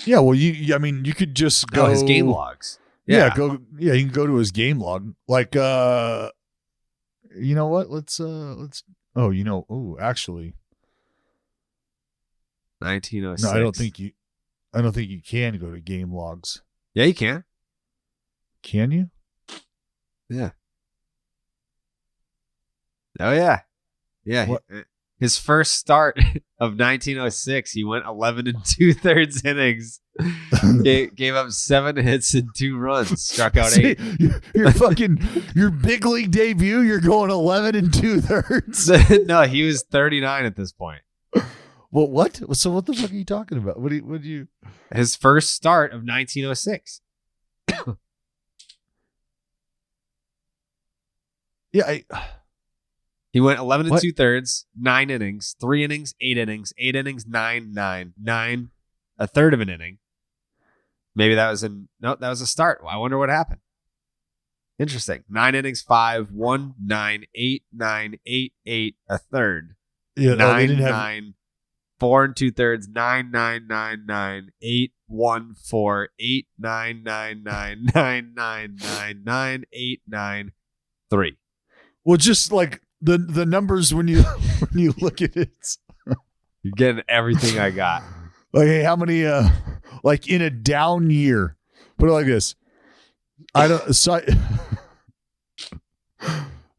Yeah. Well, you could just go his game logs. Yeah. You can go to his game log. Like, you know what? Actually, 1906. No, I don't think you can go to game logs. Yeah, you can. Can you? Yeah. Oh yeah. Yeah. What? His first start of 1906, he went 11 2/3 innings. Gave up 7 hits and 2 runs. Struck out 8. Your big league debut, you're going 11 2/3. No, he was 39 at this point. What? So what the fuck are you talking about? What do you? His first start of 1906. Yeah. He went 11 and 2/3, 9 innings, 3 innings, 8 innings, 8 innings, 9, a third of an inning. Maybe that was that was a start. I wonder what happened. Interesting. 9 innings, 5, 1, 9, 8, 9, 8, 8, a third. Yeah, 9, 9, 4 2/3, 9, 9, 9, 9, 8, 1, 4, 8, 9, 9, 9, 9, 9, 9, 9, 8, 9, 3. Well, just like the numbers when you look at it, you're getting everything I got. Like, hey, how many? Like in a down year, put it like this. I don't.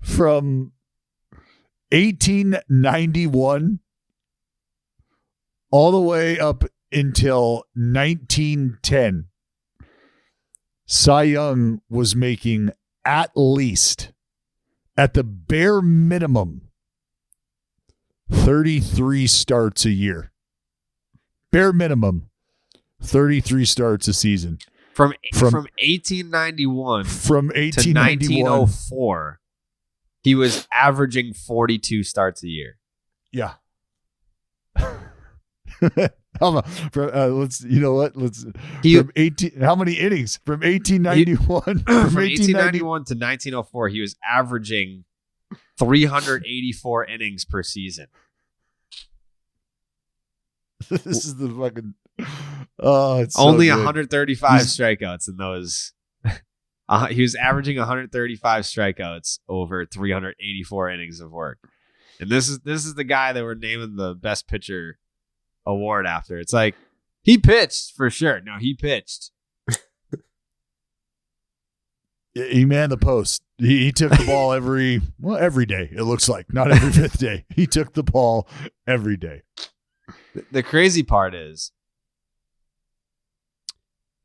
From 1891 all the way up until 1910, Cy Young was making at least, at the bare minimum, 33 starts a year. Bare minimum, 33 starts a season. From 1891 to 1904, he was averaging 42 starts a year. Yeah. Let's. You know what? Let's. From 18. How many innings from 1891? From 1891 to 1904, he was averaging 384 innings per season. This is the fucking. Oh, it's only so 135 strikeouts in those. He was averaging 135 strikeouts over 384 innings of work, and this is the guy that we're naming the best pitcher award after. It's like he pitched for sure. No, he pitched. He manned the post. He took the ball every day. It looks like not every fifth day. He took the ball every day. The crazy part is,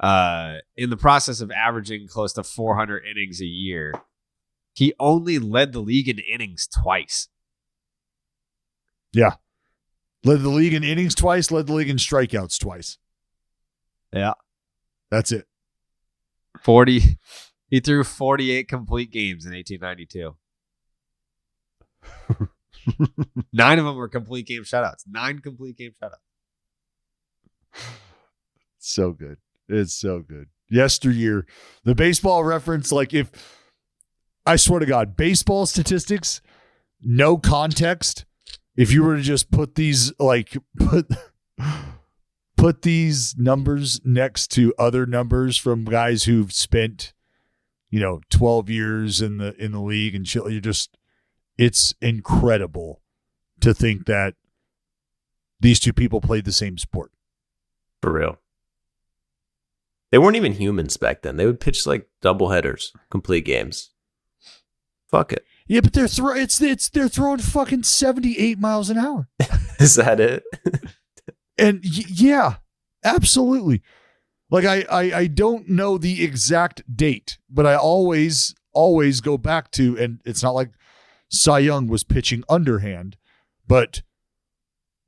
in the process of averaging close to 400 innings a year, he only led the league in innings twice. Yeah. Led the league in innings twice, led the league in strikeouts twice. Yeah. That's it. 40. He threw 48 complete games in 1892. 9 of them were complete game shutouts. 9 complete game shutouts. So good. It's so good. Yesteryear, the baseball reference, like if, I swear to God, baseball statistics, no context, if you were to just put these, like, put these numbers next to other numbers from guys who've spent, 12 years in the league and shit, it's incredible to think that these two people played the same sport. For real. They weren't even humans back then. They would pitch like doubleheaders, complete games. Fuck it. Yeah, but they're throwing fucking 78 miles an hour. Is that it? And yeah, absolutely. Like I don't know the exact date, but I always go back to, and it's not like Cy Young was pitching underhand, but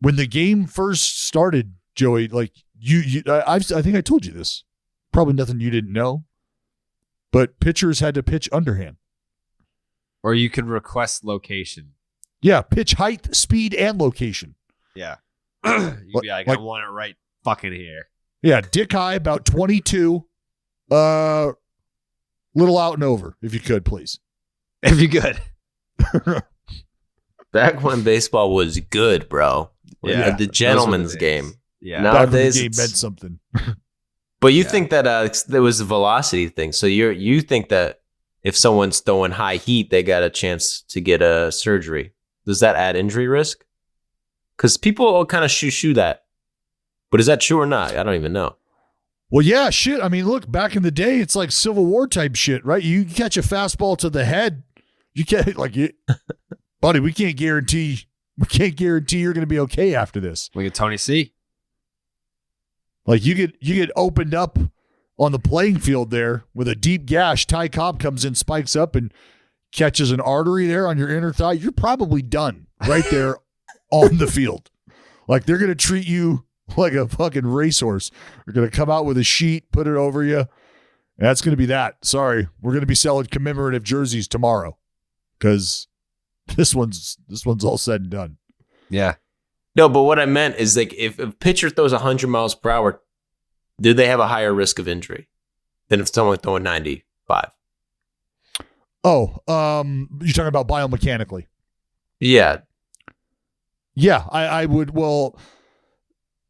when the game first started, Joey, like I think I told you this. Probably nothing you didn't know, but pitchers had to pitch underhand. Or you can request location. Yeah, pitch height, speed, and location. Yeah. You'd be like, I want it right fucking here. Yeah, dick high, about 22. Little out and over, if you could, please. If you could. Back when baseball was good, bro. Yeah. The gentleman's game. Yeah. Nowadays, the game meant something. But you think that there was a velocity thing. So you think that if someone's throwing high heat, they got a chance to get a surgery. Does that add injury risk? Because people will kind of shoo that. But is that true or not? I don't even know. Well, yeah, shit. I mean, look, back in the day, it's like Civil War type shit, right? You catch a fastball to the head, you can't buddy. We can't guarantee you're going to be okay after this. Look at Tony C. Like you get opened up on the playing field there with a deep gash. Ty Cobb comes in, spikes up, and catches an artery there on your inner thigh. You're probably done right there on the field. Like they're going to treat you like a fucking racehorse. They're going to come out with a sheet, put it over you. And that's going to be that. Sorry. We're going to be selling commemorative jerseys tomorrow because this one's all said and done. Yeah. No, but what I meant is like if a pitcher throws 100 miles per hour, do they have a higher risk of injury than if someone throwing 95? Oh, you're talking about biomechanically. Yeah. Yeah, I would. Well,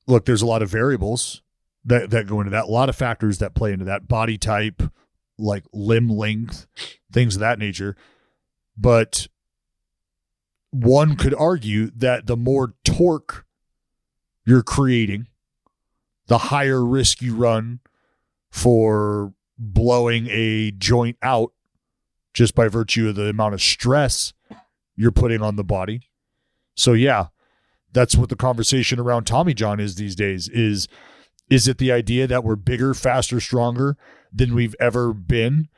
look, there's a lot of variables that go into that. A lot of factors that play into that. Body type, like limb length, things of that nature. But one could argue that the more torque you're creating, the higher risk you run for blowing a joint out just by virtue of the amount of stress you're putting on the body. So yeah, that's what the conversation around Tommy John is these days. Is it the idea that we're bigger, faster, stronger than we've ever been,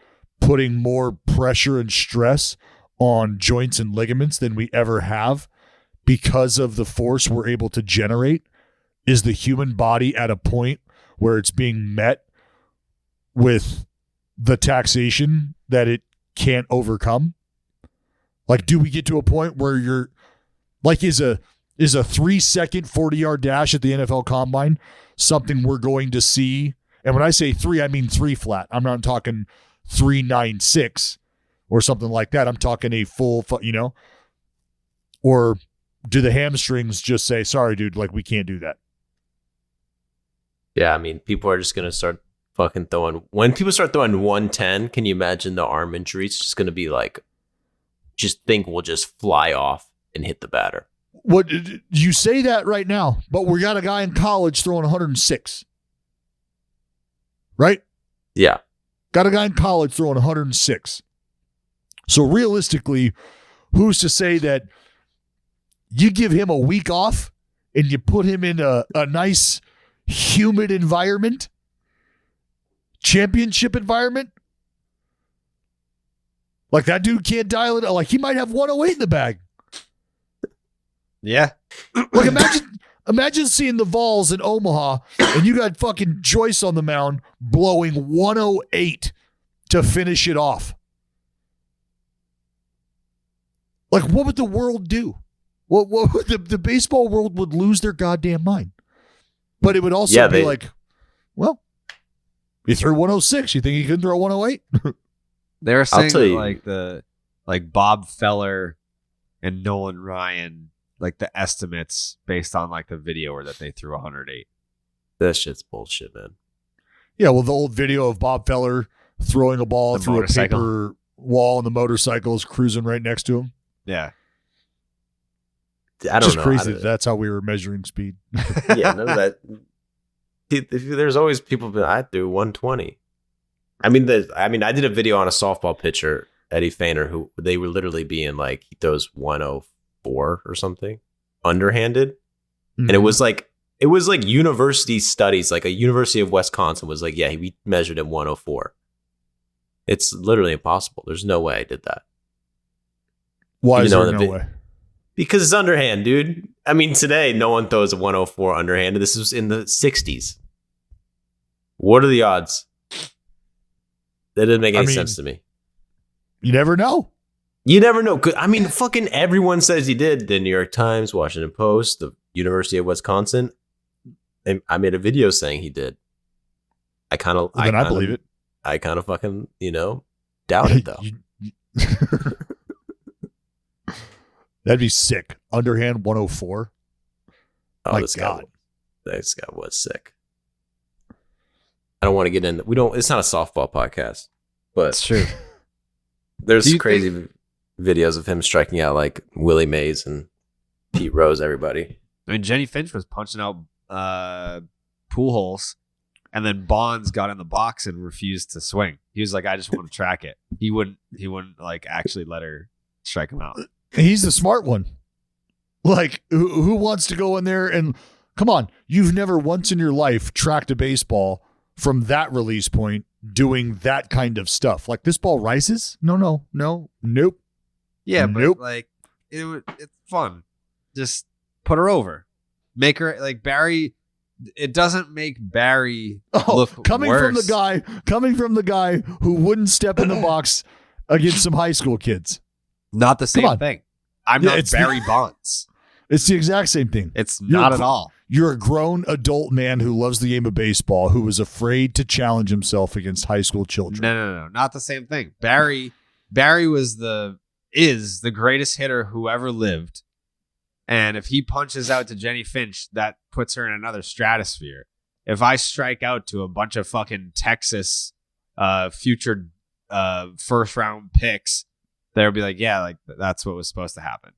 putting more pressure and stress on joints and ligaments than we ever have because of the force we're able to generate? Is the human body at a point where it's being met with the taxation that it can't overcome? Like, do we get to a point where you're like, is a 3-second 40-yard dash at the NFL Combine something we're going to see? And when I say 3, I mean 3 flat. I'm not talking 3.96 or something like that. I'm talking a full, or do the hamstrings just say, sorry, dude, like we can't do that? Yeah, I mean, people are just going to start fucking throwing. When people start throwing 110, can you imagine the arm injury? It's just going to be like, just think we'll just fly off and hit the batter. What you say that right now, but we got a guy in college throwing 106. Right? Yeah. Got a guy in college throwing 106. So realistically, who's to say that you give him a week off and you put him in a nice humid environment, championship environment? Like that dude can't dial it. Like he might have 108 in the bag. Yeah. Like imagine seeing the Vols in Omaha and you got fucking Joyce on the mound blowing 108 to finish it off. Like what would the world do? What would the baseball world would lose their goddamn mind. But it would also be like, well, you threw 106. You think you couldn't throw 108? They were saying that like Bob Feller and Nolan Ryan, like the estimates based on like the video were that they threw 108. That shit's bullshit, man. Yeah, well, the old video of Bob Feller throwing a ball through a paper wall and the motorcycle is cruising right next to him. Yeah. I don't just know. Crazy that's how we were measuring speed. Yeah, no, that. There's always people that I threw 120. I mean, I did a video on a softball pitcher, Eddie Feiner, who they were literally being like, he throws 104 or something, underhanded. Mm-hmm. And it was like university studies, like a University of Wisconsin was like, yeah, we measured him 104. It's literally impossible. There's no way I did that. Why is there no way? Because it's underhand, dude. I mean, today, no one throws a 104 underhanded. This was in the 60s. What are the odds? That doesn't make any sense to me. You never know. You never know. I mean, fucking everyone says he did. The New York Times, Washington Post, the University of Wisconsin. And I made a video saying he did. I believe it. I kind of fucking, doubt it, though. That'd be sick. Underhand 104. Oh, my this God. This guy was sick. I don't want to get in. It's not a softball podcast, but it's true. There's crazy videos of him striking out like Willie Mays and Pete Rose, everybody. I mean, Jenny Finch was punching out pool holes, and then Bonds got in the box and refused to swing. He was like, I just want to track it. He wouldn't like actually let her strike him out. He's the smart one. Like, who wants to go in there and come on? You've never once in your life tracked a baseball from that release point doing that kind of stuff. Like, this ball rises? No, nope. Yeah, nope. But like it's fun. Just put her over. Make her like Barry. It doesn't make Barry look coming worse. Coming from the guy who wouldn't step in the box against some high school kids. Not the same thing. I'm not Barry Bonds. It's the exact same thing. It's not at all. You're a grown adult man who loves the game of baseball, who was afraid to challenge himself against high school children. No. Not the same thing. Barry is the greatest hitter who ever lived. And if he punches out to Jenny Finch, that puts her in another stratosphere. If I strike out to a bunch of fucking Texas future first round picks, they'll be like, yeah, like that's what was supposed to happen.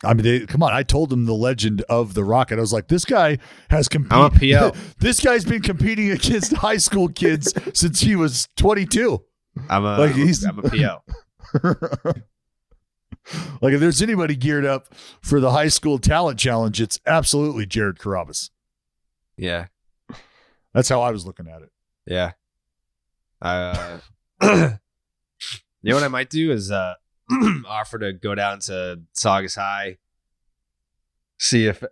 I mean, come on. I told them the legend of the Rocket. I was like, this guy has competed. I'm a PO. This guy's been competing against high school kids since he was 22. I'm a PO. Like, if there's anybody geared up for the high school talent challenge, it's absolutely Jared Carrabis. Yeah. That's how I was looking at it. Yeah. You know what I might do is offer to go down to Saugus High, see if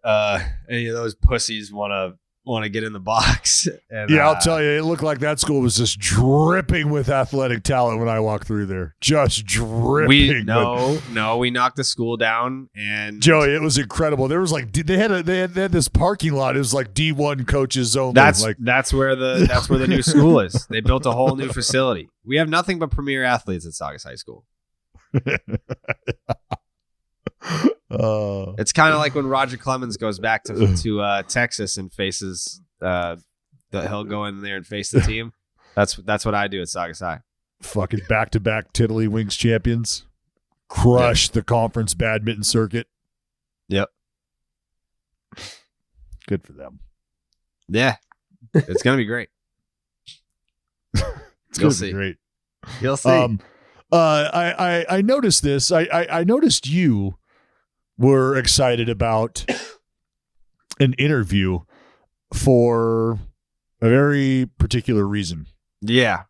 any of those pussies want to get in the box. And, yeah, I'll tell you, it looked like that school was just dripping with athletic talent when I walked through there. Just dripping. We knocked the school down, and Joey, it was incredible. There was like they had this parking lot. It was like D1 coaches only. That's where the new school is. They built a whole new facility. We have nothing but premier athletes at Saugus High School. It's kind of like when Roger Clemens goes back to Texas and faces he'll go in there and face the team. That's what I do at Saugus High. Fucking back-to-back Tiddlywinks champions. Crush the conference badminton circuit. Yep. Good for them. Yeah. It's going to be great. You'll see. Great. You'll see. I noticed this. I noticed you were excited about an interview for a very particular reason. Yeah.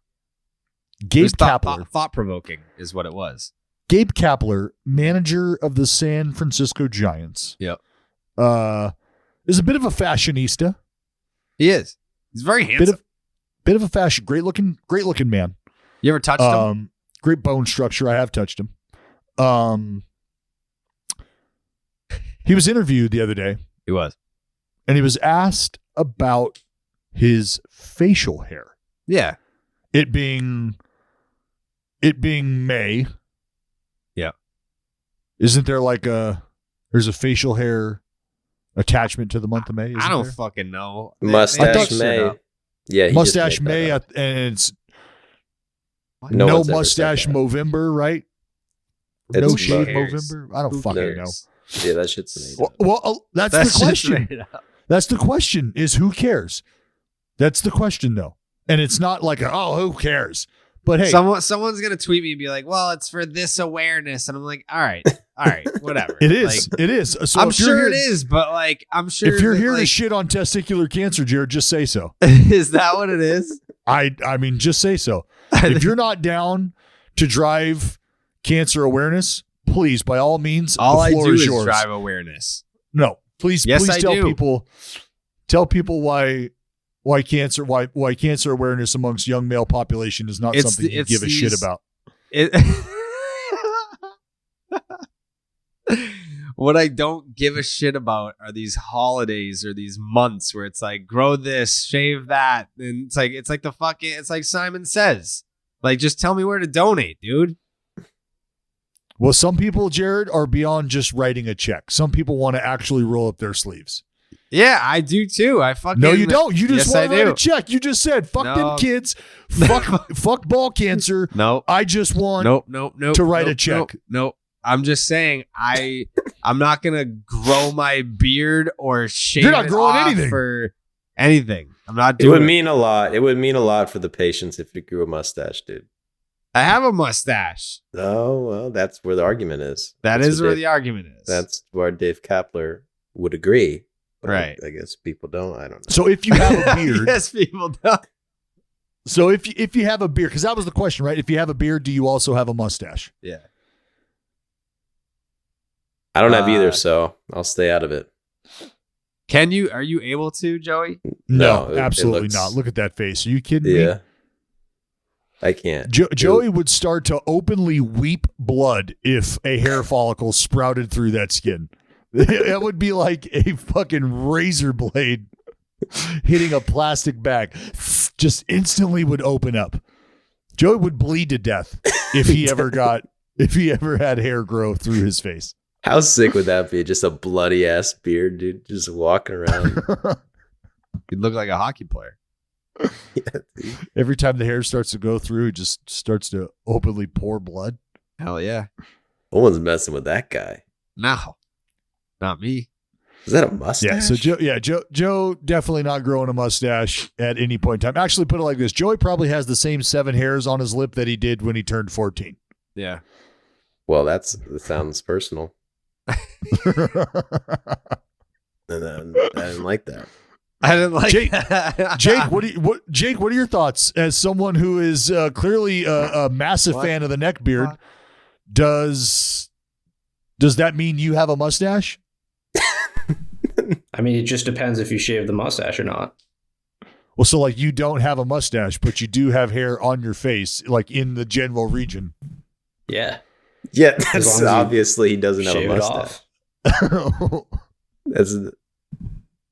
Gabe Kapler. Thought-provoking is what it was. Gabe Kapler, manager of the San Francisco Giants. Yep. Is a bit of a fashionista. He is. He's very handsome. Bit of a fashion. Great looking man. You ever touched him? Great bone structure. I have touched him. He was interviewed the other day. He was. And he was asked about his facial hair. Yeah. It being May. Yeah. Isn't there there's a facial hair attachment to the month of May? I don't fucking know. Mustache May. Yeah. Mustache May, and it's no mustache Movember, right? It's no shave Movember. I don't fucking know. Yeah, that shit's made. Well, that's the question. That's the question. Is who cares? That's the question, though. And it's not like who cares? But hey, someone's gonna tweet me and be like, "Well, it's for this awareness," and I'm like, "All right, whatever." It is. It is. So I'm sure it is, but I'm sure if you're here to shit on testicular cancer, Jared, just say so. Is that what it is? I mean, just say so. If you're not down to drive cancer awareness, please, by all means, all the floor I do is yours. drive awareness. No, please tell people why cancer awareness amongst young male population is not something you give a shit about. What I don't give a shit about are these holidays or these months where it's like grow this, shave that, and it's like Simon Says, like just tell me where to donate, dude. Well, some people, Jared, are beyond just writing a check. Some people want to actually roll up their sleeves. Yeah, I do too. No, you don't. You just want to write a check. You just said, fuck them kids. Fuck ball cancer. No. I just want to write a check. Nope. I'm just saying I'm not going to grow my beard or shave You're not it growing off anything. for anything. I'm not doing it. Would mean a lot. It would mean a lot for the patients if you grew a mustache, dude. I have a mustache. Oh, well, that's where the argument is. That's where the argument is. That's where Dave Kapler would agree. Right. I guess people don't. I don't know. So if you have a beard. Yes, people don't. So if you have a beard, because that was the question, right? If you have a beard, do you also have a mustache? Yeah. I don't have either, so I'll stay out of it. Can you? Are you able to, Joey? No, it absolutely looks- not. Look at that face. Are you kidding me? Yeah. I can't. Joey would start to openly weep blood if a hair follicle sprouted through that skin. It would be like a fucking razor blade hitting a plastic bag. Just instantly would open up. Joey would bleed to death if he ever had hair grow through his face. How sick would that be? Just a bloody ass beard, dude, just walking around. You'd look like a hockey player. Yeah, Every time the hair starts to go through, it just starts to openly pour blood. Hell yeah. No one's messing with that guy. No, not me. Is that a mustache? Yeah, so Joe definitely not growing a mustache at any point in time. Actually, put it like this: Joey probably has the same 7 hairs on his lip that he did when he turned 14. Yeah. Well, that sounds personal. And then I didn't like that. I didn't like Jake, what are your thoughts as someone who is clearly a massive fan of the neck beard? Does that mean you have a mustache? I mean, it just depends if you shave the mustache or not. Well, so like you don't have a mustache, but you do have hair on your face, like in the general region. Yeah. Yeah, As that's long as you obviously he doesn't have a shave it mustache. off. That's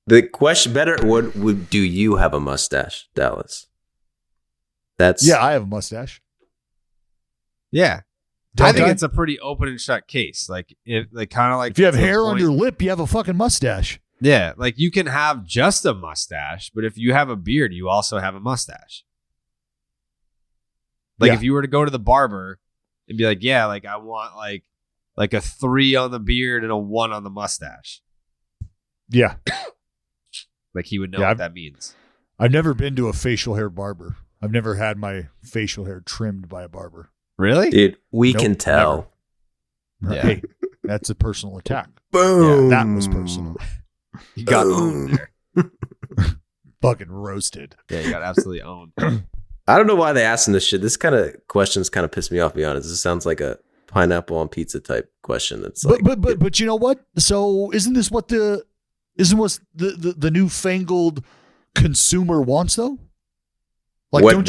the question. Better, do you have a mustache, Dallas? That's Yeah, I have a mustache. Yeah. Don't I think I? it's a pretty open and shut case. Like kind of like If you have to the hair on point- your lip, you have a fucking mustache. Yeah, like you can have just a mustache, but if you have a beard, you also have a mustache. Like Yeah. if you were to go to the barber and be like, yeah, like I want like a 3 on the beard and a 1 on the mustache. Yeah. Like he would know Yeah, what that means. I've never been to a facial hair barber. I've never had my facial hair trimmed by a barber. Really? dude. We Nope, can tell. Yeah. Hey, that's a personal attack. Boom. That was personal. You got owned there. Fucking roasted. Yeah, you got absolutely owned. I don't know why they asked him this shit. This kind of questions kind of piss me off. To be honest, this sounds like a pineapple on pizza type question. That's like, But you know what? So isn't what the newfangled consumer wants though? Like, What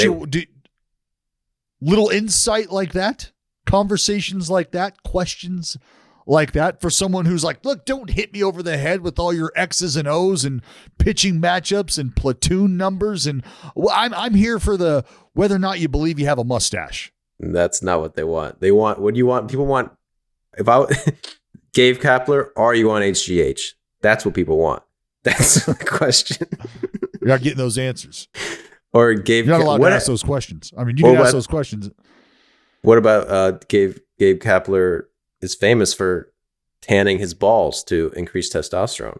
little insight like that, conversations like that, questions like that for someone who's like, look, don't hit me over the head with all your X's and O's and pitching matchups and platoon numbers. And I'm here for the whether or not you believe you have a mustache. that's not what they want. They want, what do you want? People want, if I Gabe Kapler, are you on HGH? That's what people want. That's the question. You're not getting those answers. Or Gabe, You're not allowed what, to ask those questions. I mean, you Well, can ask what- those questions. what about Gabe Kapler is famous for tanning his balls to increase testosterone.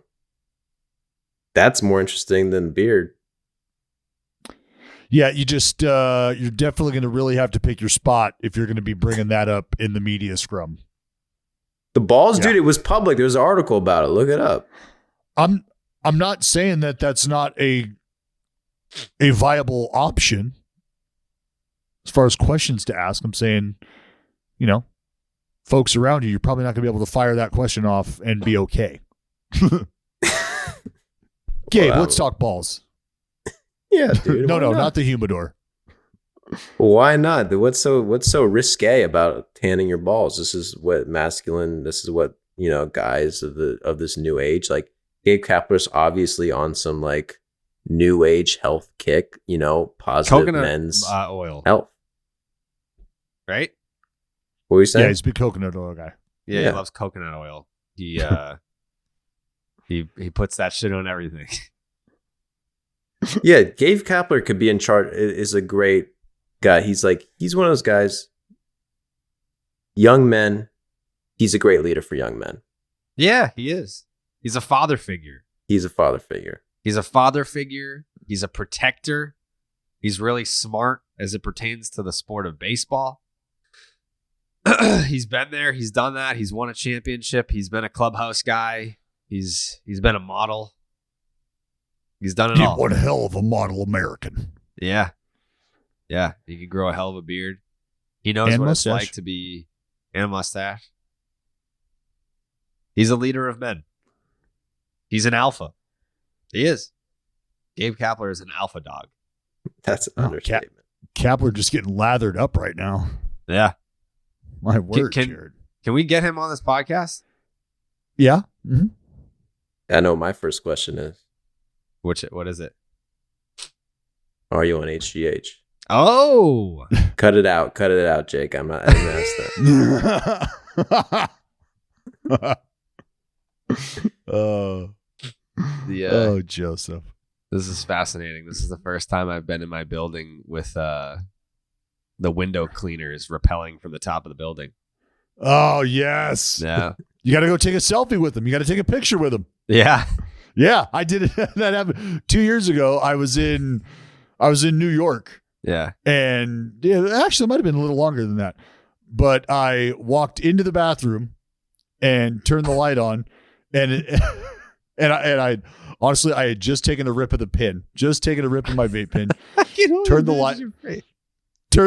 That's more interesting than beard. Yeah, you just you're definitely going to really have to pick your spot if you're going to be bringing that up in the media scrum. The balls, Yeah. dude, it was public. There was an article about it. Look it up. I'm not saying that that's not a viable option as far as questions to ask. I'm saying, you know, folks around you, you're probably not going to be able to fire that question off and be okay. Gabe, Well, let's talk balls. Yeah, dude. No, why not? not the humidor. Why not? What's so risque about tanning your balls? This is what masculine. This is what, you know, guys of this new age. Like Gabe Kapler's obviously on some like new age health kick. You know, positive Coconut men's oil, health. right? What were you saying? Yeah, he's a big coconut oil guy. Yeah, Yeah. he loves coconut oil. He he puts that shit on everything. Yeah, Gabe Kapler could be in charge. Is a great guy. He's one of those guys. Young men. He's a great leader for young men. Yeah, he is. He's a father figure. He's a father figure. He's a father figure. He's a protector. He's really smart as it pertains to the sport of baseball. He's been there. He's done that. He's won a championship. He's been a clubhouse guy. He's been a model. He's done it all. One hell of a model American. Yeah. Yeah. He could grow a hell of a beard. He knows And what mustache. it's like to be, and a mustache. He's a leader of men. He's an alpha. He is. Gabe Kapler is an alpha dog. That's an understatement. Kapler just getting lathered up right now. Yeah. My word, Jared. Can we get him on this podcast? Yeah. Mm-hmm. I know my first question is. What is it? Are you on HGH? Oh. Cut it out, Jake. I didn't ask that. Oh, Joseph. This is fascinating. This is the first time I've been in my building with the window cleaners rappelling from the top of the building. Oh, yes. Yeah. You got to go take a selfie with them. You got to take a picture with them. Yeah. Yeah, I did it. That happened 2 years ago. I was in New York. Yeah. And actually, it might have been a little longer than that. But I walked into the bathroom and turned the light on, and I honestly, I had just taken a rip of the pin, just taken a rip of my vape pen. Turned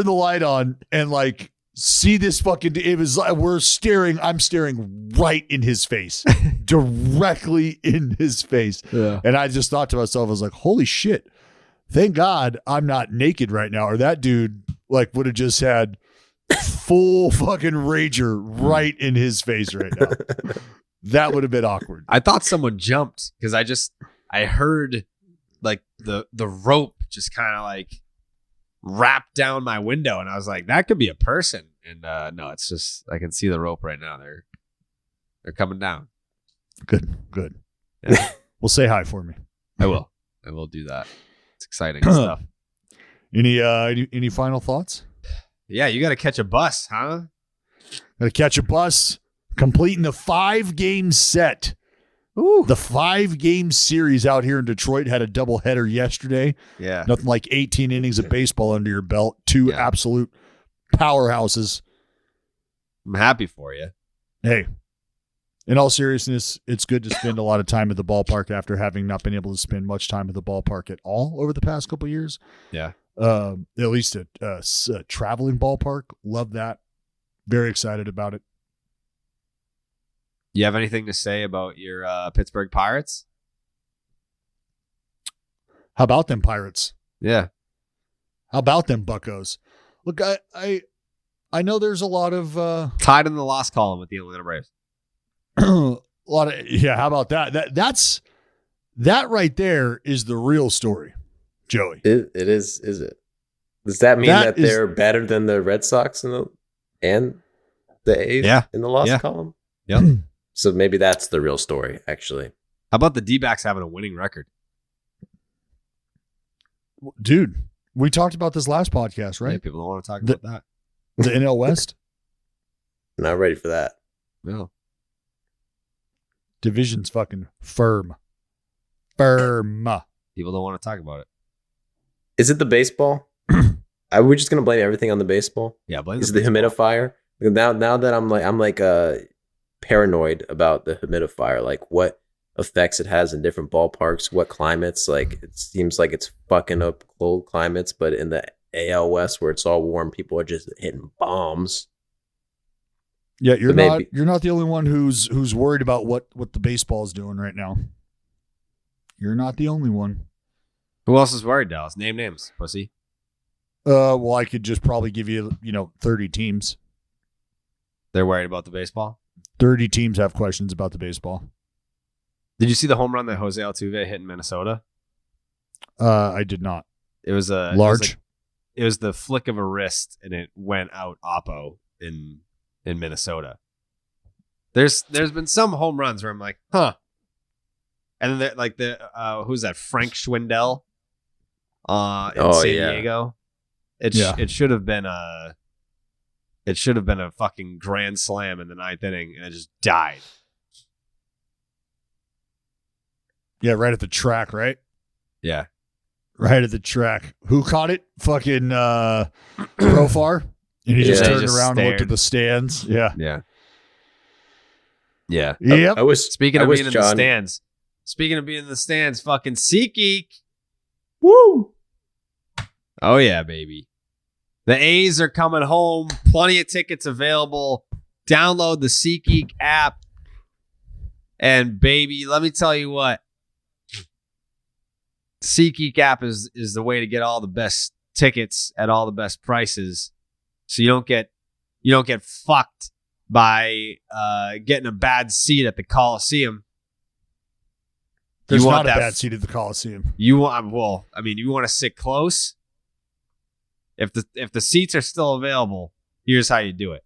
the light on, and like see this fucking. It was like I'm staring right in his face, directly in his face. Yeah. And I just thought to myself, I was like, holy shit. Thank God I'm not naked right now, or that dude like would have just had full fucking rager right in his face right now. That would have been awkward. I thought someone jumped because I heard like the rope just kind of like wrap down my window, and I was like, that could be a person. And no, it's just I can see the rope right now. They're coming down. Good. Yeah. Well, say hi for me. I will do that. It's exciting stuff. Any final thoughts? Yeah, you got to catch a bus, huh? Got to catch a bus, completing the 5-game set. Ooh. The 5-game series out here in Detroit had a doubleheader yesterday. Yeah. Nothing like 18 innings of baseball under your belt. Two absolute powerhouses. I'm happy for you. Hey, in all seriousness, it's good to spend a lot of time at the ballpark after having not been able to spend much time at the ballpark at all over the past couple of years. Yeah. At least a traveling ballpark. Love that. Very excited about it. You have anything to say about your Pittsburgh Pirates? How about them Pirates? Yeah. How about them Buccos? Look, I know there's a lot of tied in the loss column with the Atlanta Braves. How about that? That right there is the real story, Joey. It is it? Does that mean that they're better than the Red Sox and the A's in the loss column? Yep. So maybe that's the real story, actually. How about the D-backs having a winning record? Dude, we talked about this last podcast, right? Yeah, people don't want to talk about that. The NL West? Not ready for that. No. Division's fucking firm. Firm. People don't want to talk about it. Is it the baseball? Are we just gonna blame everything on the baseball? Yeah, blame. Is it the humidifier? Now that I'm paranoid about the humidifier, like what effects it has in different ballparks, what climates. Like it seems like it's fucking up cold climates, but in the AL West where it's all warm, people are just hitting bombs. Yeah, you're not the only one who's worried about what the baseball is doing right now. You're not the only one. Who else is worried, Dallas? Name names, pussy. Well, I could just probably give you 30 teams. They're worried about the baseball? 30 teams have questions about the baseball. Did you see the home run that Jose Altuve hit in Minnesota? I did not. It was a large. It was the flick of a wrist, and it went out oppo in Minnesota. There's been some home runs where I'm like, huh. And then who's that? Frank Schwindel in San Diego. It should have been a fucking grand slam in the 9th inning, and it just died. Yeah, right at the track, right? Yeah. Right at the track. Who caught it? Fucking Profar. And he just turned around and looked at the stands. Yeah. Yeah. Yeah. Yep. Speaking of being in the stands, fucking SeatGeek. Woo! Oh, yeah, baby. The A's are coming home. Plenty of tickets available. Download the SeatGeek app. And baby, let me tell you what. SeatGeek app is the way to get all the best tickets at all the best prices, so you don't get fucked by getting a bad seat at the Coliseum. There's not a bad seat at the Coliseum. You want to sit close. If the seats are still available, here's how you do it.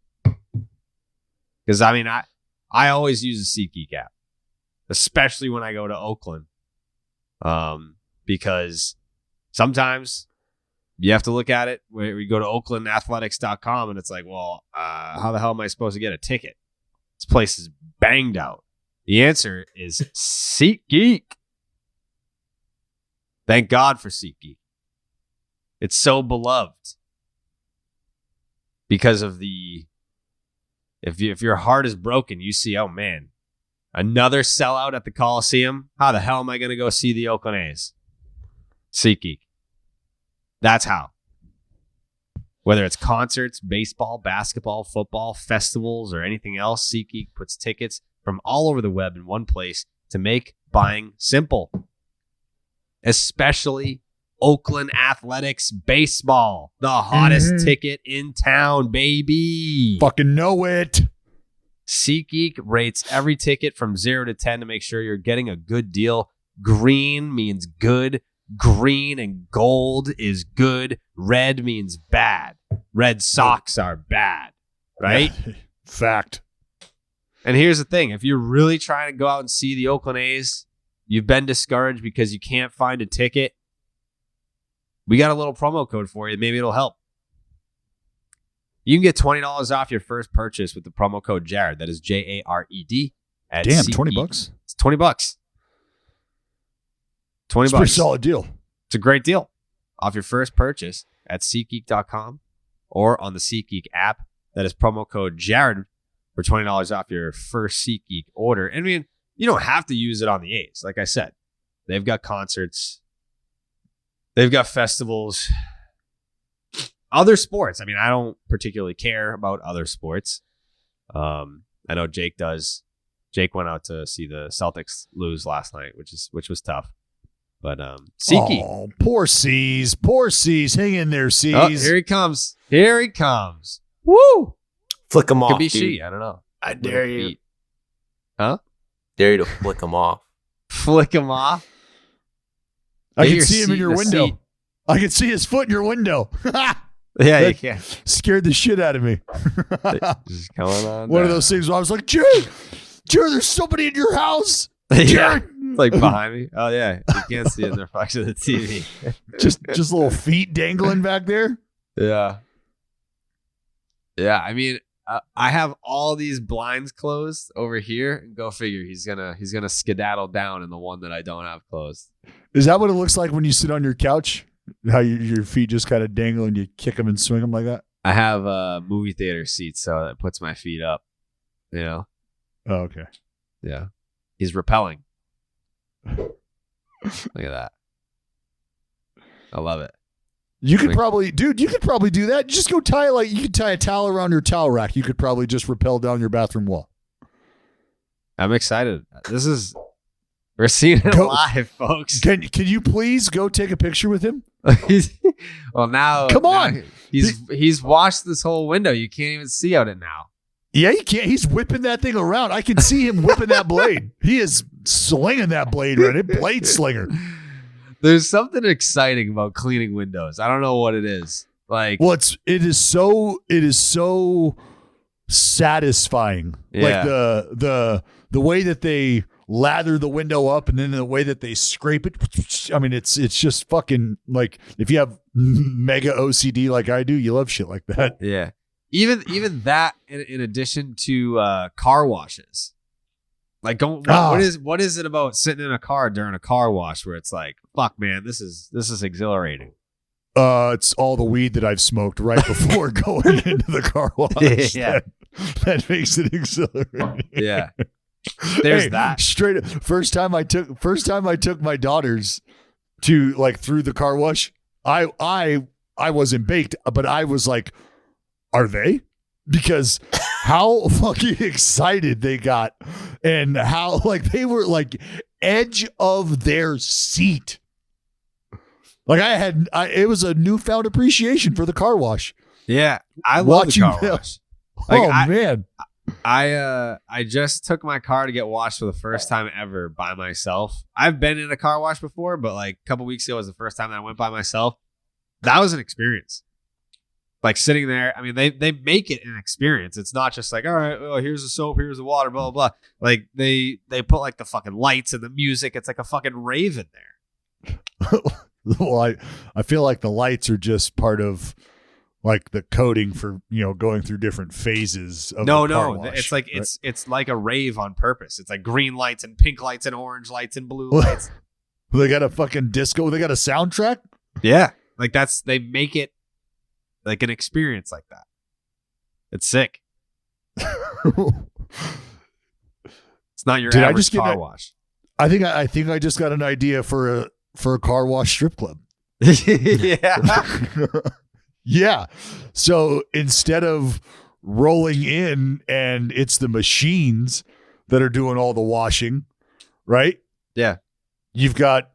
Because I always use the SeatGeek app, especially when I go to Oakland. Because sometimes you have to look at it where we go to oaklandathletics.com and it's like, well, how the hell am I supposed to get a ticket? This place is banged out. The answer is SeatGeek. Thank God for SeatGeek. It's so beloved because of if your heart is broken, you see, oh man, another sellout at the Coliseum. How the hell am I going to go see the Oakland A's? SeatGeek. That's how. Whether it's concerts, baseball, basketball, football, festivals, or anything else, SeatGeek puts tickets from all over the web in one place to make buying simple. Especially Oakland Athletics baseball. The hottest ticket in town, baby. Fucking know it. SeatGeek rates every ticket from 0 to 10 to make sure you're getting a good deal. Green means good. Green and gold is good. Red means bad. Red Sox are bad, right? Yeah. Fact. And here's the thing. If you're really trying to go out and see the Oakland A's, you've been discouraged because you can't find a ticket, we got a little promo code for you. Maybe it'll help. You can get $20 off your first purchase with the promo code Jared. That is JARED. At Damn, SeatGeek. $20? It's $20. $20. It's a pretty solid deal. It's a great deal off your first purchase at SeatGeek.com or on the SeatGeek app. That is promo code Jared for $20 off your first SeatGeek order. I mean, you don't have to use it on the A's. Like I said, they've got concerts. They've got festivals. Other sports. I mean, I don't particularly care about other sports. I know Jake does. Jake went out to see the Celtics lose last night, which was tough. But SeatGeek. Oh, poor C's. Poor C's. Hang in there, C's. Oh, here he comes. Here he comes. Woo! Flick him off. Could be dude. she. I don't know. I dare you. Huh? Dare you to flick him off. Flick him off. I Get can your see him seat in your in the window. seat. I can see his foot in your window. Yeah, you That can. scared the shit out of me. Just going on. One of those things where I was like, Jared, there's somebody in your house. Yeah. Jared. It's like behind me. Oh yeah, you can't see in the reflection of the TV. just little feet dangling back there. Yeah. I mean, I have all these blinds closed over here, and go figure he's gonna skedaddle down in the one that I don't have closed. Is that what it looks like when you sit on your couch? How your feet just kind of dangle and you kick them and swing them like that? I have movie theater seats, so it puts my feet up. You know. Oh, okay. Yeah. He's repelling. Look at that. I love it. You could probably do that. Just go you could tie a towel around your towel rack. You could probably just rappel down your bathroom wall. I'm excited. We're seeing it live, folks. Can you please go take a picture with him? Well, now come on. He's washed this whole window. You can't even see out it now. Yeah, you can't. He's whipping that thing around. I can see him whipping that blade. He is slinging that blade right. Blade slinger. There's something exciting about cleaning windows. I don't know what it is. Like, well, it is so satisfying. Yeah. Like the way that they lather the window up and then the way that they scrape it. I mean, it's just fucking like if you have mega OCD like I do, you love shit like that. Yeah. Even that in addition to car washes. Like what is it about sitting in a car during a car wash where it's like, fuck man, this is exhilarating. It's all the weed that I've smoked right before going into the car wash. Yeah. That makes it exhilarating. Yeah. There's that. Straight up, first time I took my daughters to like through the car wash, I wasn't baked, but I was like, are they? Because how fucking excited they got and how like they were like edge of their seat. Like it was a newfound appreciation for the car wash. Yeah, I love the car wash. Like, man. I just took my car to get washed for the first time ever by myself. I've been in a car wash before, but like a couple weeks ago was the first time that I went by myself. That was an experience. Like sitting there, I mean, they make it an experience. It's not just like, all right, well, here's the soap, here's the water, blah, blah, blah. Like they put like the fucking lights and the music. It's like a fucking rave in there. Well, I feel like the lights are just part of like the coding for, going through different phases of the car wash, it's like right? it's like a rave on purpose. It's like green lights and pink lights and orange lights and blue lights. They got a fucking disco. They got a soundtrack. Yeah, like they make it like an experience like that. It's sick. It's not your average car wash. I think I just got an idea for a car wash strip club. Yeah. Yeah. So instead of rolling in and it's the machines that are doing all the washing, right? Yeah. You've got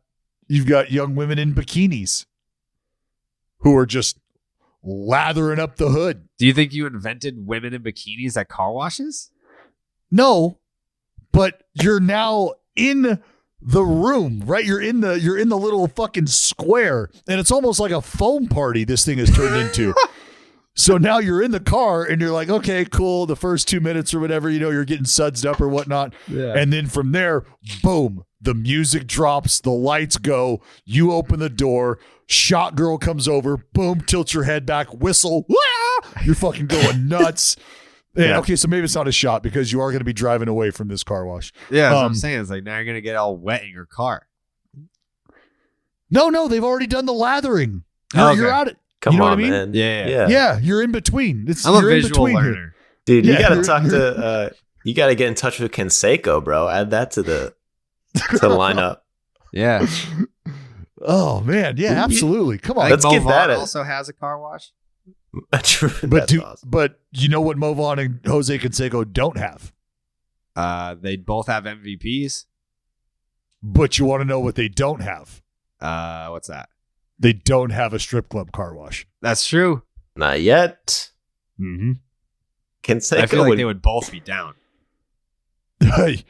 young women in bikinis who are just lathering up the hood. Do you think you invented women in bikinis at car washes? No, but you're now in the room, right? You're in the little fucking square, and it's almost like a foam party this thing has turned into. So now you're in the car and you're like, okay, cool. The first 2 minutes or whatever, you're getting sudsed up or whatnot. Yeah. And then from there, boom, the music drops, the lights go, you open the door, shot girl comes over, boom, tilt your head back, whistle, wah! You're fucking going nuts. And, Yeah. okay, so maybe it's not a shot because you are going to be driving away from this car wash. Yeah, that's what I'm saying. It's like now you're going to get all wet in your car. No, they've already done the lathering. You're out of Come you know on, what I mean? man. Yeah. Yeah, you're in between. I'm a you're in visual between learner. here. Dude, Yeah, you gotta you're- talk to you gotta get in touch with Canseco, bro. Add that to the lineup. Yeah. Oh man, yeah, absolutely. Come on. Let's Mo get that Vaughn in. also has a car wash. But That's awesome. but you know what Movon and Jose Canseco don't have? They both have MVPs. But you want to know what they don't have? What's that? They don't have a strip club car wash. That's true. Not yet. Mm-hmm. Canseco I feel like would they would both be down. Hey,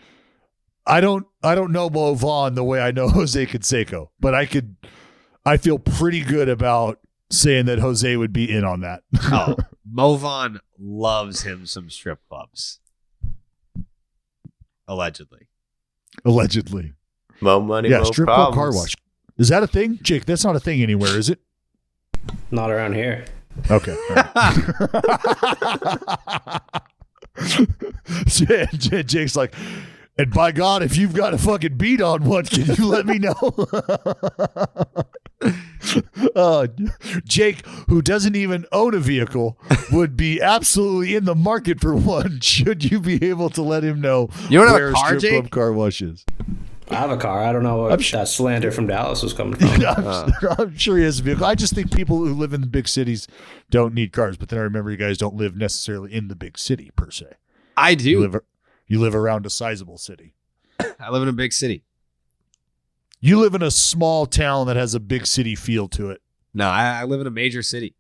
I don't know Mo Vaughn the way I know Jose Canseco, but I feel pretty good about saying that Jose would be in on that. Oh, Mo Vaughn loves him some strip clubs. Allegedly. Allegedly. Mo money, Yeah, mo strip problems. club car wash. Is that a thing? Jake, that's not a thing anywhere, is it? Not around here. Okay. Jake's like, and by God, if you've got a fucking beat on one, can you let me know? Jake, who doesn't even own a vehicle, would be absolutely in the market for one. Should you be able to let him know You don't have a where car, strip Jake? club car wash is? I have a car. I don't know where I'm sure- that slander from Dallas was coming from. I'm sure he has a vehicle. I just think people who live in the big cities don't need cars. But then I remember you guys don't live necessarily in the big city per se. I do. You live around a sizable city. I live in a big city. You live in a small town that has a big city feel to it. No, I live in a major city.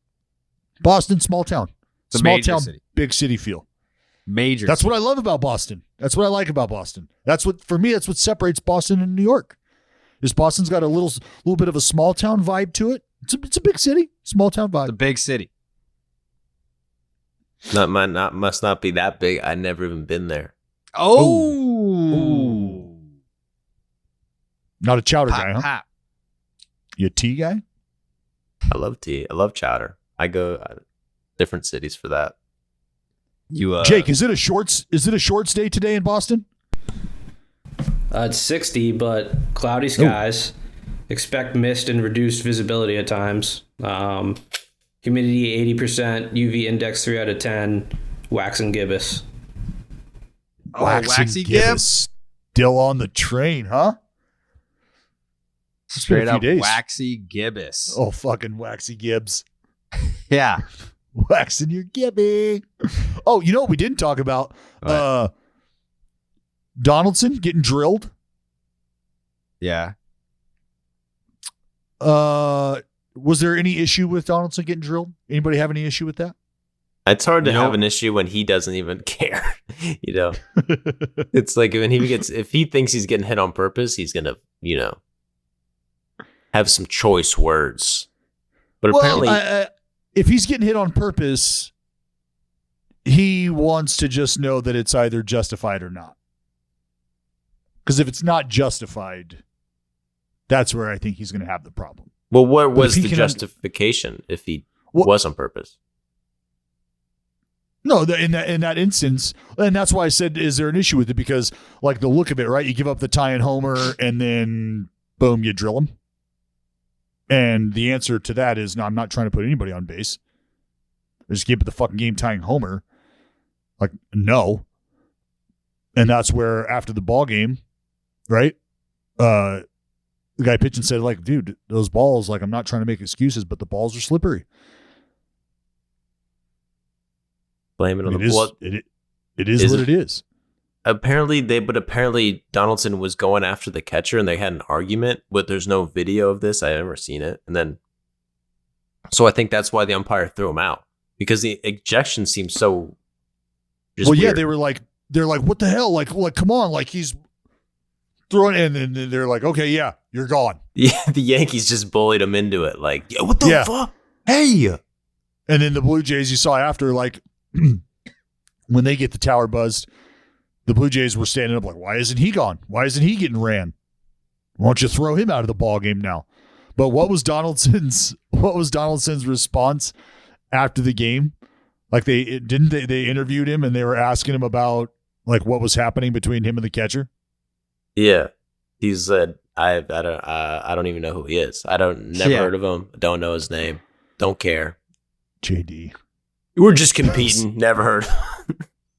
Boston, small town. It's a Small major town, city. big city feel. Major That's city. what I love about Boston. That's what I like about Boston. For me, that's what separates Boston and New York. Is Boston's got a little bit of a small town vibe to it. It's a big city, small town It's a vibe. big city. Must not be that big. I've never even been there. Oh. Not a chowder Pop, guy, huh? pop. You a tea guy? I love tea. I love chowder. I go different cities for that. You, Jake, is it a short stay today in Boston? It's 60, but cloudy skies. Expect mist and reduced visibility at times. Humidity 80%. UV index 3 out of 10. Wax and gibbous. Oh, Waxy Gibbs. Still on the train, huh? It's been Straight a few up days. Waxy Gibbous. Oh, fucking Waxy Gibbs. Yeah. Waxing your gibby. Oh, you know what we didn't talk about? Donaldson getting drilled. Yeah. Was there any issue with Donaldson getting drilled? Anybody have any issue with that? It's hard to have an issue when he doesn't even care. It's like if he thinks he's getting hit on purpose, he's gonna, have some choice words. But apparently, if he's getting hit on purpose, he wants to just know that it's either justified or not. Because if it's not justified, that's where I think he's going to have the problem. Well, what was the justification if he was on purpose? No, in that instance, and that's why I said, is there an issue with it? Because, like, the look of it, right? You give up the tie and homer, and then, boom, you drill him. And the answer to that is, no, I'm not trying to put anybody on base. I just give up the fucking game tying homer. Like, no. And that's where, after the ball game, right, the guy pitching said, like, dude, those balls, like, I'm not trying to make excuses, but the balls are slippery. Blame it on the blood. It is what it is. Apparently Donaldson was going after the catcher and they had an argument, but there's no video of this. I've never seen it. And then, so I think that's why the umpire threw him out, because the ejection seems so weird. Yeah, they're like, what the hell? Like, come on. Like, he's throwing, and then they're like, okay, yeah, you're gone. Yeah, the Yankees just bullied him into it. Like, yeah, what the fuck? Hey. And then the Blue Jays, you saw after, like, when they get the tower buzzed, the Blue Jays were standing up like, why isn't he gone? Why isn't he getting ran? Why don't you throw him out of the ball game now? But what was Donaldson's response after the game? Like, they interviewed him and they were asking him about, like, what was happening between him and the catcher. Yeah, he said, I don't even know who he is. Never heard of him. Don't know his name. Don't care. JD. We're just competing. Never heard.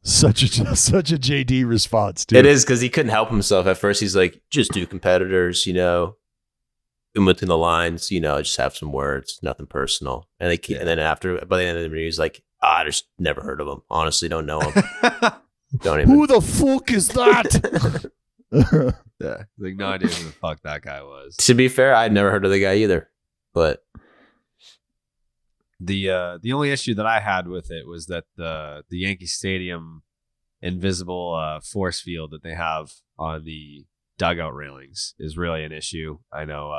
Such a JD response, dude. It is, because he couldn't help himself. At first, he's like, just do competitors, in between the lines, just have some words, nothing personal. And and then by the end of the interview, he's like, I just never heard of him. Honestly, don't know him. Don't even. Who the fuck is that? Yeah, like, no idea who the fuck that guy was. To be fair, I'd never heard of the guy either. But the only issue that I had with it was that the Yankee Stadium invisible force field that they have on the dugout railings is really an issue. I know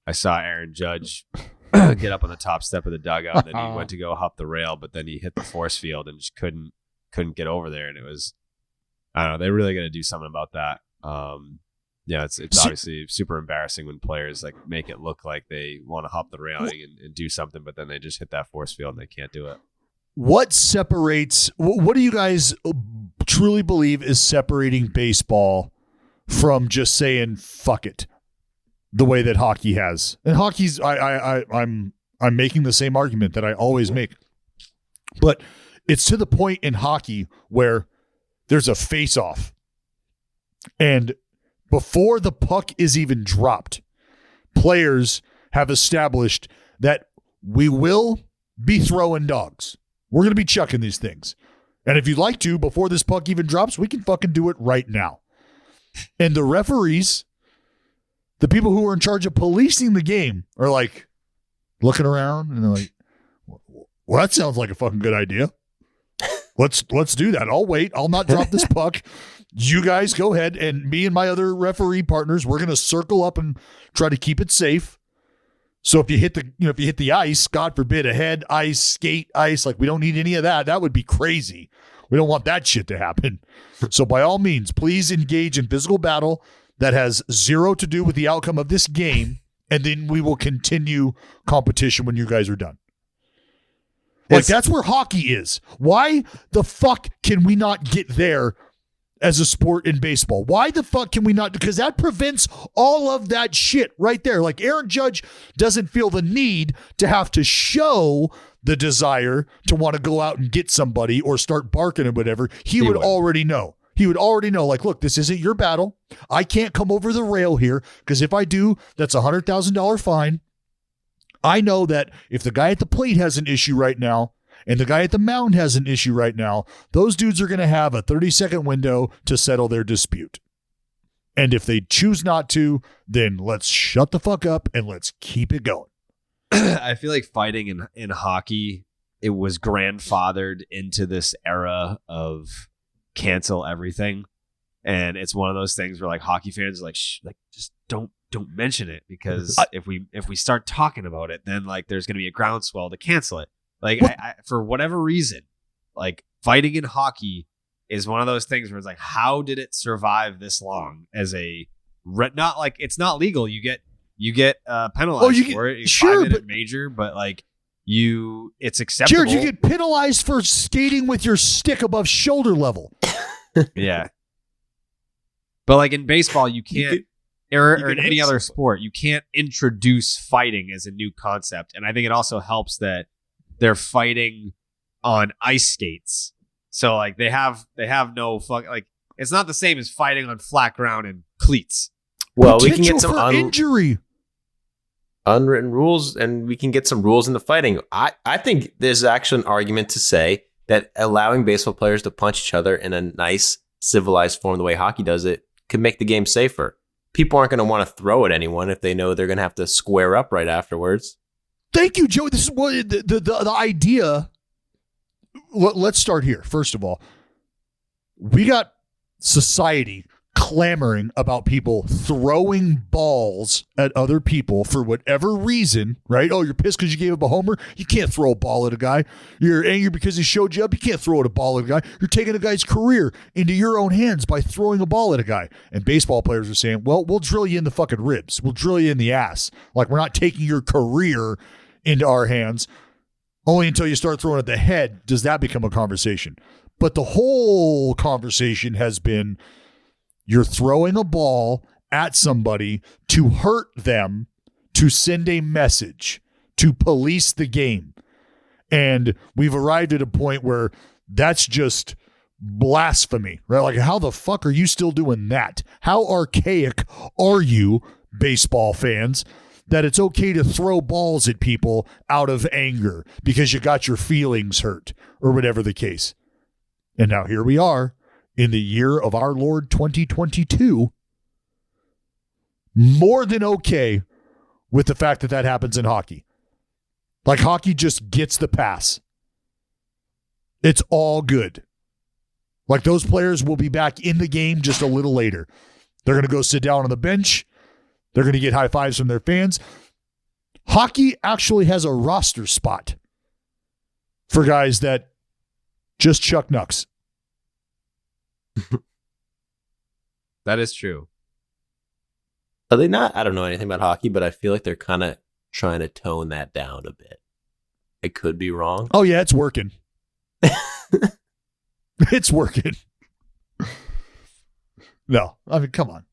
I saw Aaron Judge get up on the top step of the dugout, and then he went to go hop the rail, but then he hit the force field and just couldn't get over there, and it was, I don't know, they really got to do something about that. Yeah, it's obviously super embarrassing when players like make it look like they want to hop the railing and do something, but then they just hit that force field and they can't do it. What do you guys truly believe is separating baseball from just saying fuck it, the way that hockey has? And hockey's, I'm making the same argument that I always make, but it's to the point in hockey where there's a face-off, and before the puck is even dropped, players have established that we will be throwing dogs. We're going to be chucking these things. And if you'd like to, before this puck even drops, we can fucking do it right now. And the referees, the people who are in charge of policing the game, are like looking around and they're like, well, that sounds like a fucking good idea. Let's do that. I'll wait. I'll not drop this puck. You guys go ahead, and me and my other referee partners, we're going to circle up and try to keep it safe. So if you hit the ice, God forbid, a head, ice, skate, ice, like, we don't need any of that. That would be crazy. We don't want that shit to happen. So by all means, please engage in physical battle that has zero to do with the outcome of this game, and then we will continue competition when you guys are done. Like, that's where hockey is. Why the fuck can we not get there as a sport in baseball? Why the fuck can we not? Because that prevents all of that shit right there. Like, Aaron Judge doesn't feel the need to have to show the desire to want to go out and get somebody or start barking or whatever. He would already know. He would already know, like, look, this isn't your battle. I can't come over the rail here, because if I do, that's $100,000 fine. I know that if the guy at the plate has an issue right now and the guy at the mound has an issue right now, those dudes are going to have a 30-second window to settle their dispute. And if they choose not to, then let's shut the fuck up and let's keep it going. I feel like fighting in hockey, it was grandfathered into this era of cancel everything. And it's one of those things where like hockey fans are like, just don't mention it, because if we start talking about it, then like there's going to be a groundswell to cancel it. Like I, for whatever reason, like fighting in hockey is one of those things where it's like, how did it survive this long as not like it's not legal. You get penalized for it. Sure, 5-minute major, but like it's acceptable. Jared, you get penalized for skating with your stick above shoulder level. Yeah. But like in baseball, you can't, or in any other sport, you can't introduce fighting as a new concept. And I think it also helps that they're fighting on ice skates. So like they have no like it's not the same as fighting on flat ground and cleats. Well, we can get some injury. Unwritten rules, and we can get some rules in the fighting. I think there's actually an argument to say that allowing baseball players to punch each other in a nice, civilized form, the way hockey does it, could make the game safer. People aren't going to want to throw at anyone if they know they're going to have to square up right afterwards. Thank you, Joe. This is what the idea. Let's start here. First of all, we got society clamoring about people throwing balls at other people for whatever reason, right? Oh, you're pissed because you gave up a homer? You can't throw a ball at a guy. You're angry because he showed you up? You can't throw at a ball at a guy. You're taking a guy's career into your own hands by throwing a ball at a guy. And baseball players are saying, well, we'll drill you in the fucking ribs. We'll drill you in the ass. Like, we're not taking your career into our hands. Only until you start throwing at the head does that become a conversation. But the whole conversation has been, you're throwing a ball at somebody to hurt them, to send a message, to police the game. And we've arrived at a point where that's just blasphemy, right? Like, how the fuck are you still doing that? How archaic are you, baseball fans, that it's okay to throw balls at people out of anger because you got your feelings hurt or whatever the case? And now here we are, in the year of our Lord 2022, more than okay with the fact that that happens in hockey. Like, hockey just gets the pass. It's all good. Like, those players will be back in the game just a little later. They're going to go sit down on the bench. They're going to get high fives from their fans. Hockey actually has a roster spot for guys that just chuck knucks. That is true. Are they not? I don't know anything about hockey, but I feel like they're kind of trying to tone that down a bit. I could be wrong. Oh, yeah, it's working. It's working. No, I mean, come on.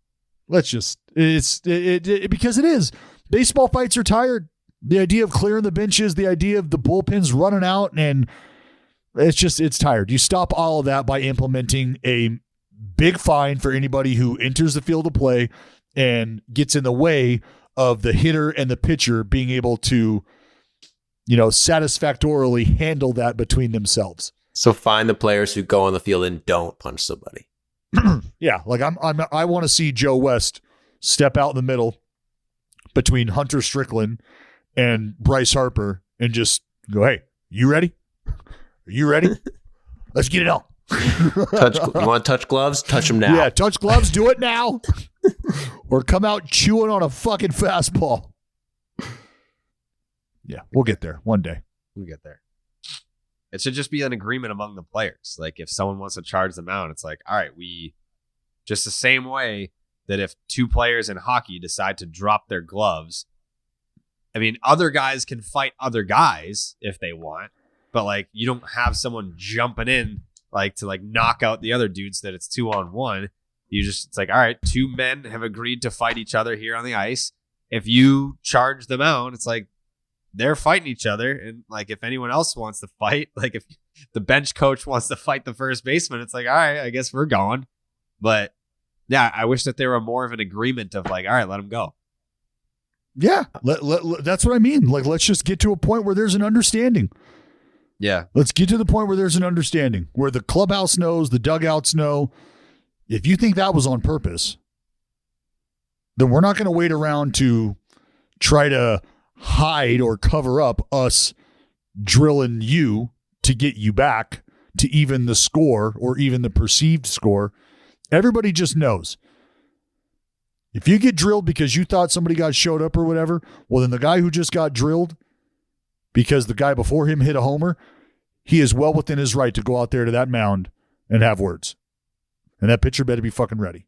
Let's just, because it is. Baseball fights are tired. The idea of clearing the benches, the idea of the bullpens running out, and it's tired. You stop all of that by implementing a big fine for anybody who enters the field of play and gets in the way of the hitter and the pitcher being able to, satisfactorily handle that between themselves. So find the players who go on the field and don't punch somebody. Yeah, like I want to see Joe West step out in the middle between Hunter Strickland and Bryce Harper and just go, hey, you ready? Are you ready? Let's get it on. You want to touch gloves? Touch them now. Yeah, touch gloves. Do it now. Or come out chewing on a fucking fastball. Yeah, we'll get there one day. We'll get there. It should just be an agreement among the players. Like, if someone wants to charge them out, it's like, all right, we just the same way that if two players in hockey decide to drop their gloves, I mean, other guys can fight other guys if they want, but like, you don't have someone jumping in like to like knock out the other dudes that it's 2-on-1. It's like, all right, two men have agreed to fight each other here on the ice. If you charge them out, it's like they're fighting each other. And like, if anyone else wants to fight, like if the bench coach wants to fight the first baseman, it's like, all right, I guess we're going. But yeah, I wish that there were more of an agreement of like, all right, let him go. Yeah, that's what I mean. Like, let's just get to a point where there's an understanding. Yeah. Let's get to the point where there's an understanding, where the clubhouse knows, the dugouts know. If you think that was on purpose, then we're not going to wait around to try to hide or cover up us drilling you to get you back to even the score or even the perceived score. Everybody just knows. If you get drilled because you thought somebody got showed up or whatever, well, then the guy who just got drilled because the guy before him hit a homer, he is well within his right to go out there to that mound and have words. And that pitcher better be fucking ready.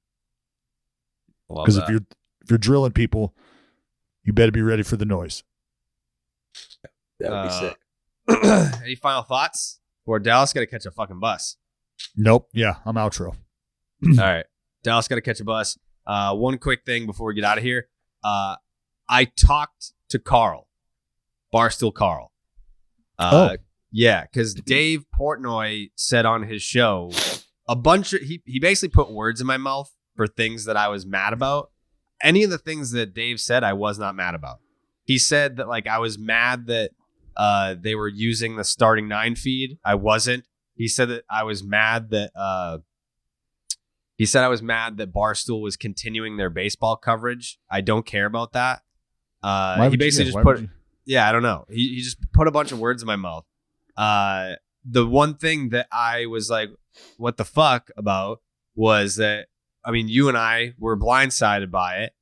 Because if you're drilling people, you better be ready for the noise. That would be sick. Any final thoughts? Or Dallas got to catch a fucking bus. Nope. Yeah, I'm outro. All right. Dallas got to catch a bus. One quick thing before we get out of here. I talked to Carl, Barstool Carl. Yeah, because Dave Portnoy said on his show a bunch of he basically put words in my mouth for things that I was mad about. Any of the things that Dave said, I was not mad about. He said that like I was mad that they were using the starting 9 feed. I wasn't. He said that I was mad that Barstool was continuing their baseball coverage. I don't care about that. He basically just put yeah, I don't know. He just put a bunch of words in my mouth. The one thing that I was like, what the fuck about was that, I mean, you and I were blindsided by it.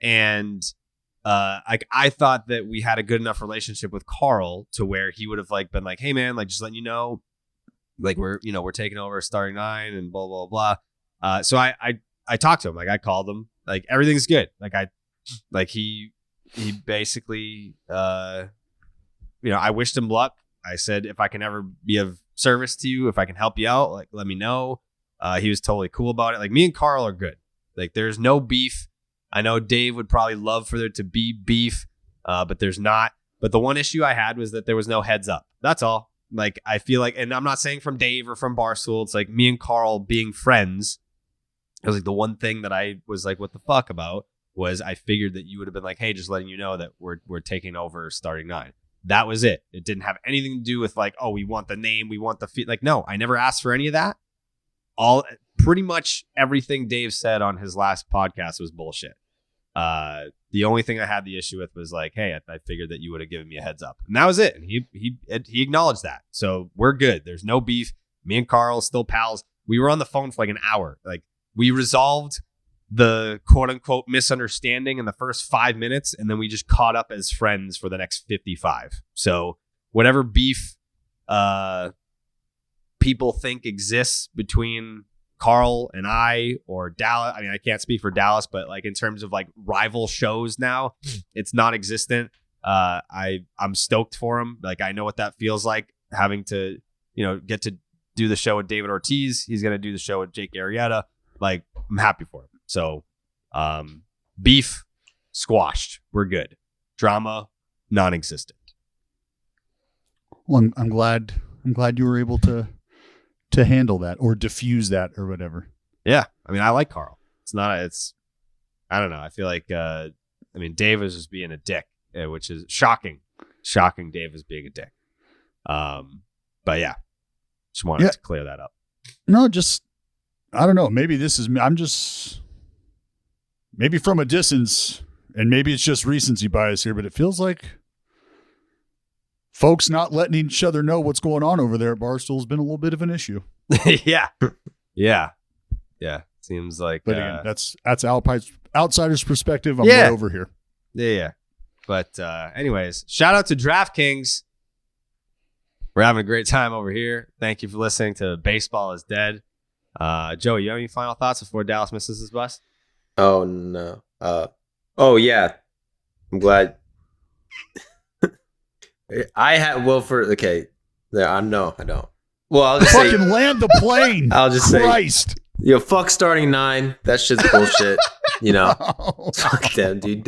And like I thought that we had a good enough relationship with Carl to where he would have like been like, hey man, like just letting you know, like we're taking over starting 9 and blah, blah, blah. So I talked to him, like I called him, like everything's good. Like he basically, I wished him luck. I said, if I can ever be of service to you, if I can help you out, like, let me know. He was totally cool about it. Like me and Carl are good. Like there's no beef. I know Dave would probably love for there to be beef, but there's not. But the one issue I had was that there was no heads up. That's all. Like, I feel like, and I'm not saying from Dave or from Barstool, it's like me and Carl being friends. It was like the one thing that I was like, what the fuck about was I figured that you would have been like, hey, just letting you know that we're taking over starting 9. That was it. It didn't have anything to do with like, oh, we want the name, we want the feed. Like, no, I never asked for any of that. Pretty much everything Dave said on his last podcast was bullshit. The only thing I had the issue with was like, hey, I figured that you would have given me a heads up, and that was it. And he acknowledged that, so we're good. There's no beef. Me and Carl still pals. We were on the phone for like an hour. Like we resolved the quote unquote misunderstanding in the first 5 minutes, and then we just caught up as friends for the next 55. So whatever beef people think exists between Carl and I or Dallas, I mean, I can't speak for Dallas, but like in terms of like rival shows now, it's non-existent. I'm stoked for him. Like I know what that feels like, having to, get to do the show with David Ortiz. He's going to do the show with Jake Arrieta. Like I'm happy for him. So beef squashed. We're good. Drama non-existent. Well, I'm glad you were able to handle that or diffuse that or whatever. Yeah. I mean, I like Carl. I don't know. I feel like, Dave is just being a dick, which is shocking. Shocking Dave is being a dick. But yeah, just wanted to clear that up. No, I don't know. Maybe maybe from a distance, and maybe it's just recency bias here, but it feels like folks not letting each other know what's going on over there at Barstool has been a little bit of an issue. Yeah. Seems like. But again, that's outsider's perspective. I'm way over here. Yeah. But anyways, shout out to DraftKings. We're having a great time over here. Thank you for listening to Baseball is Dead. Joey, you have any final thoughts before Dallas misses his bus? Oh, no. Yeah. I'm glad. I don't. Well, I'll just say, fucking land the plane. I'll just Christ. say, fuck starting 9. That shit's bullshit. Fuck them, dude.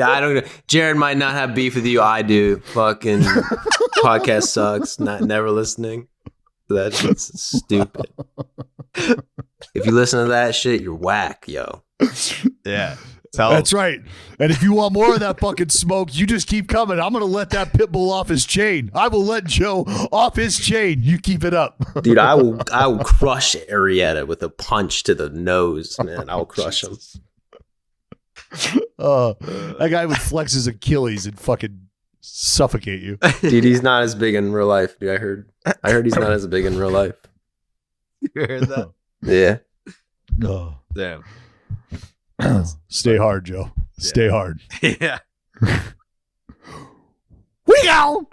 Jared might not have beef with you. I do. Fucking podcast sucks. Never listening. That shit's stupid. If you listen to that shit, you're whack, yo. Yeah. That's right. And if you want more of that fucking smoke, you just keep coming. I'm going to let that pit bull off his chain. I will let Joe off his chain. You keep it up. Dude, I will crush Arrieta with a punch to the nose, man. I'll crush him. That guy would flex his Achilles and fucking suffocate you. Dude, he's not as big in real life. Dude, I heard he's not as big in real life. You heard that? Yeah. No. Damn. Stay hard, Joe. Stay hard. Yeah. We go.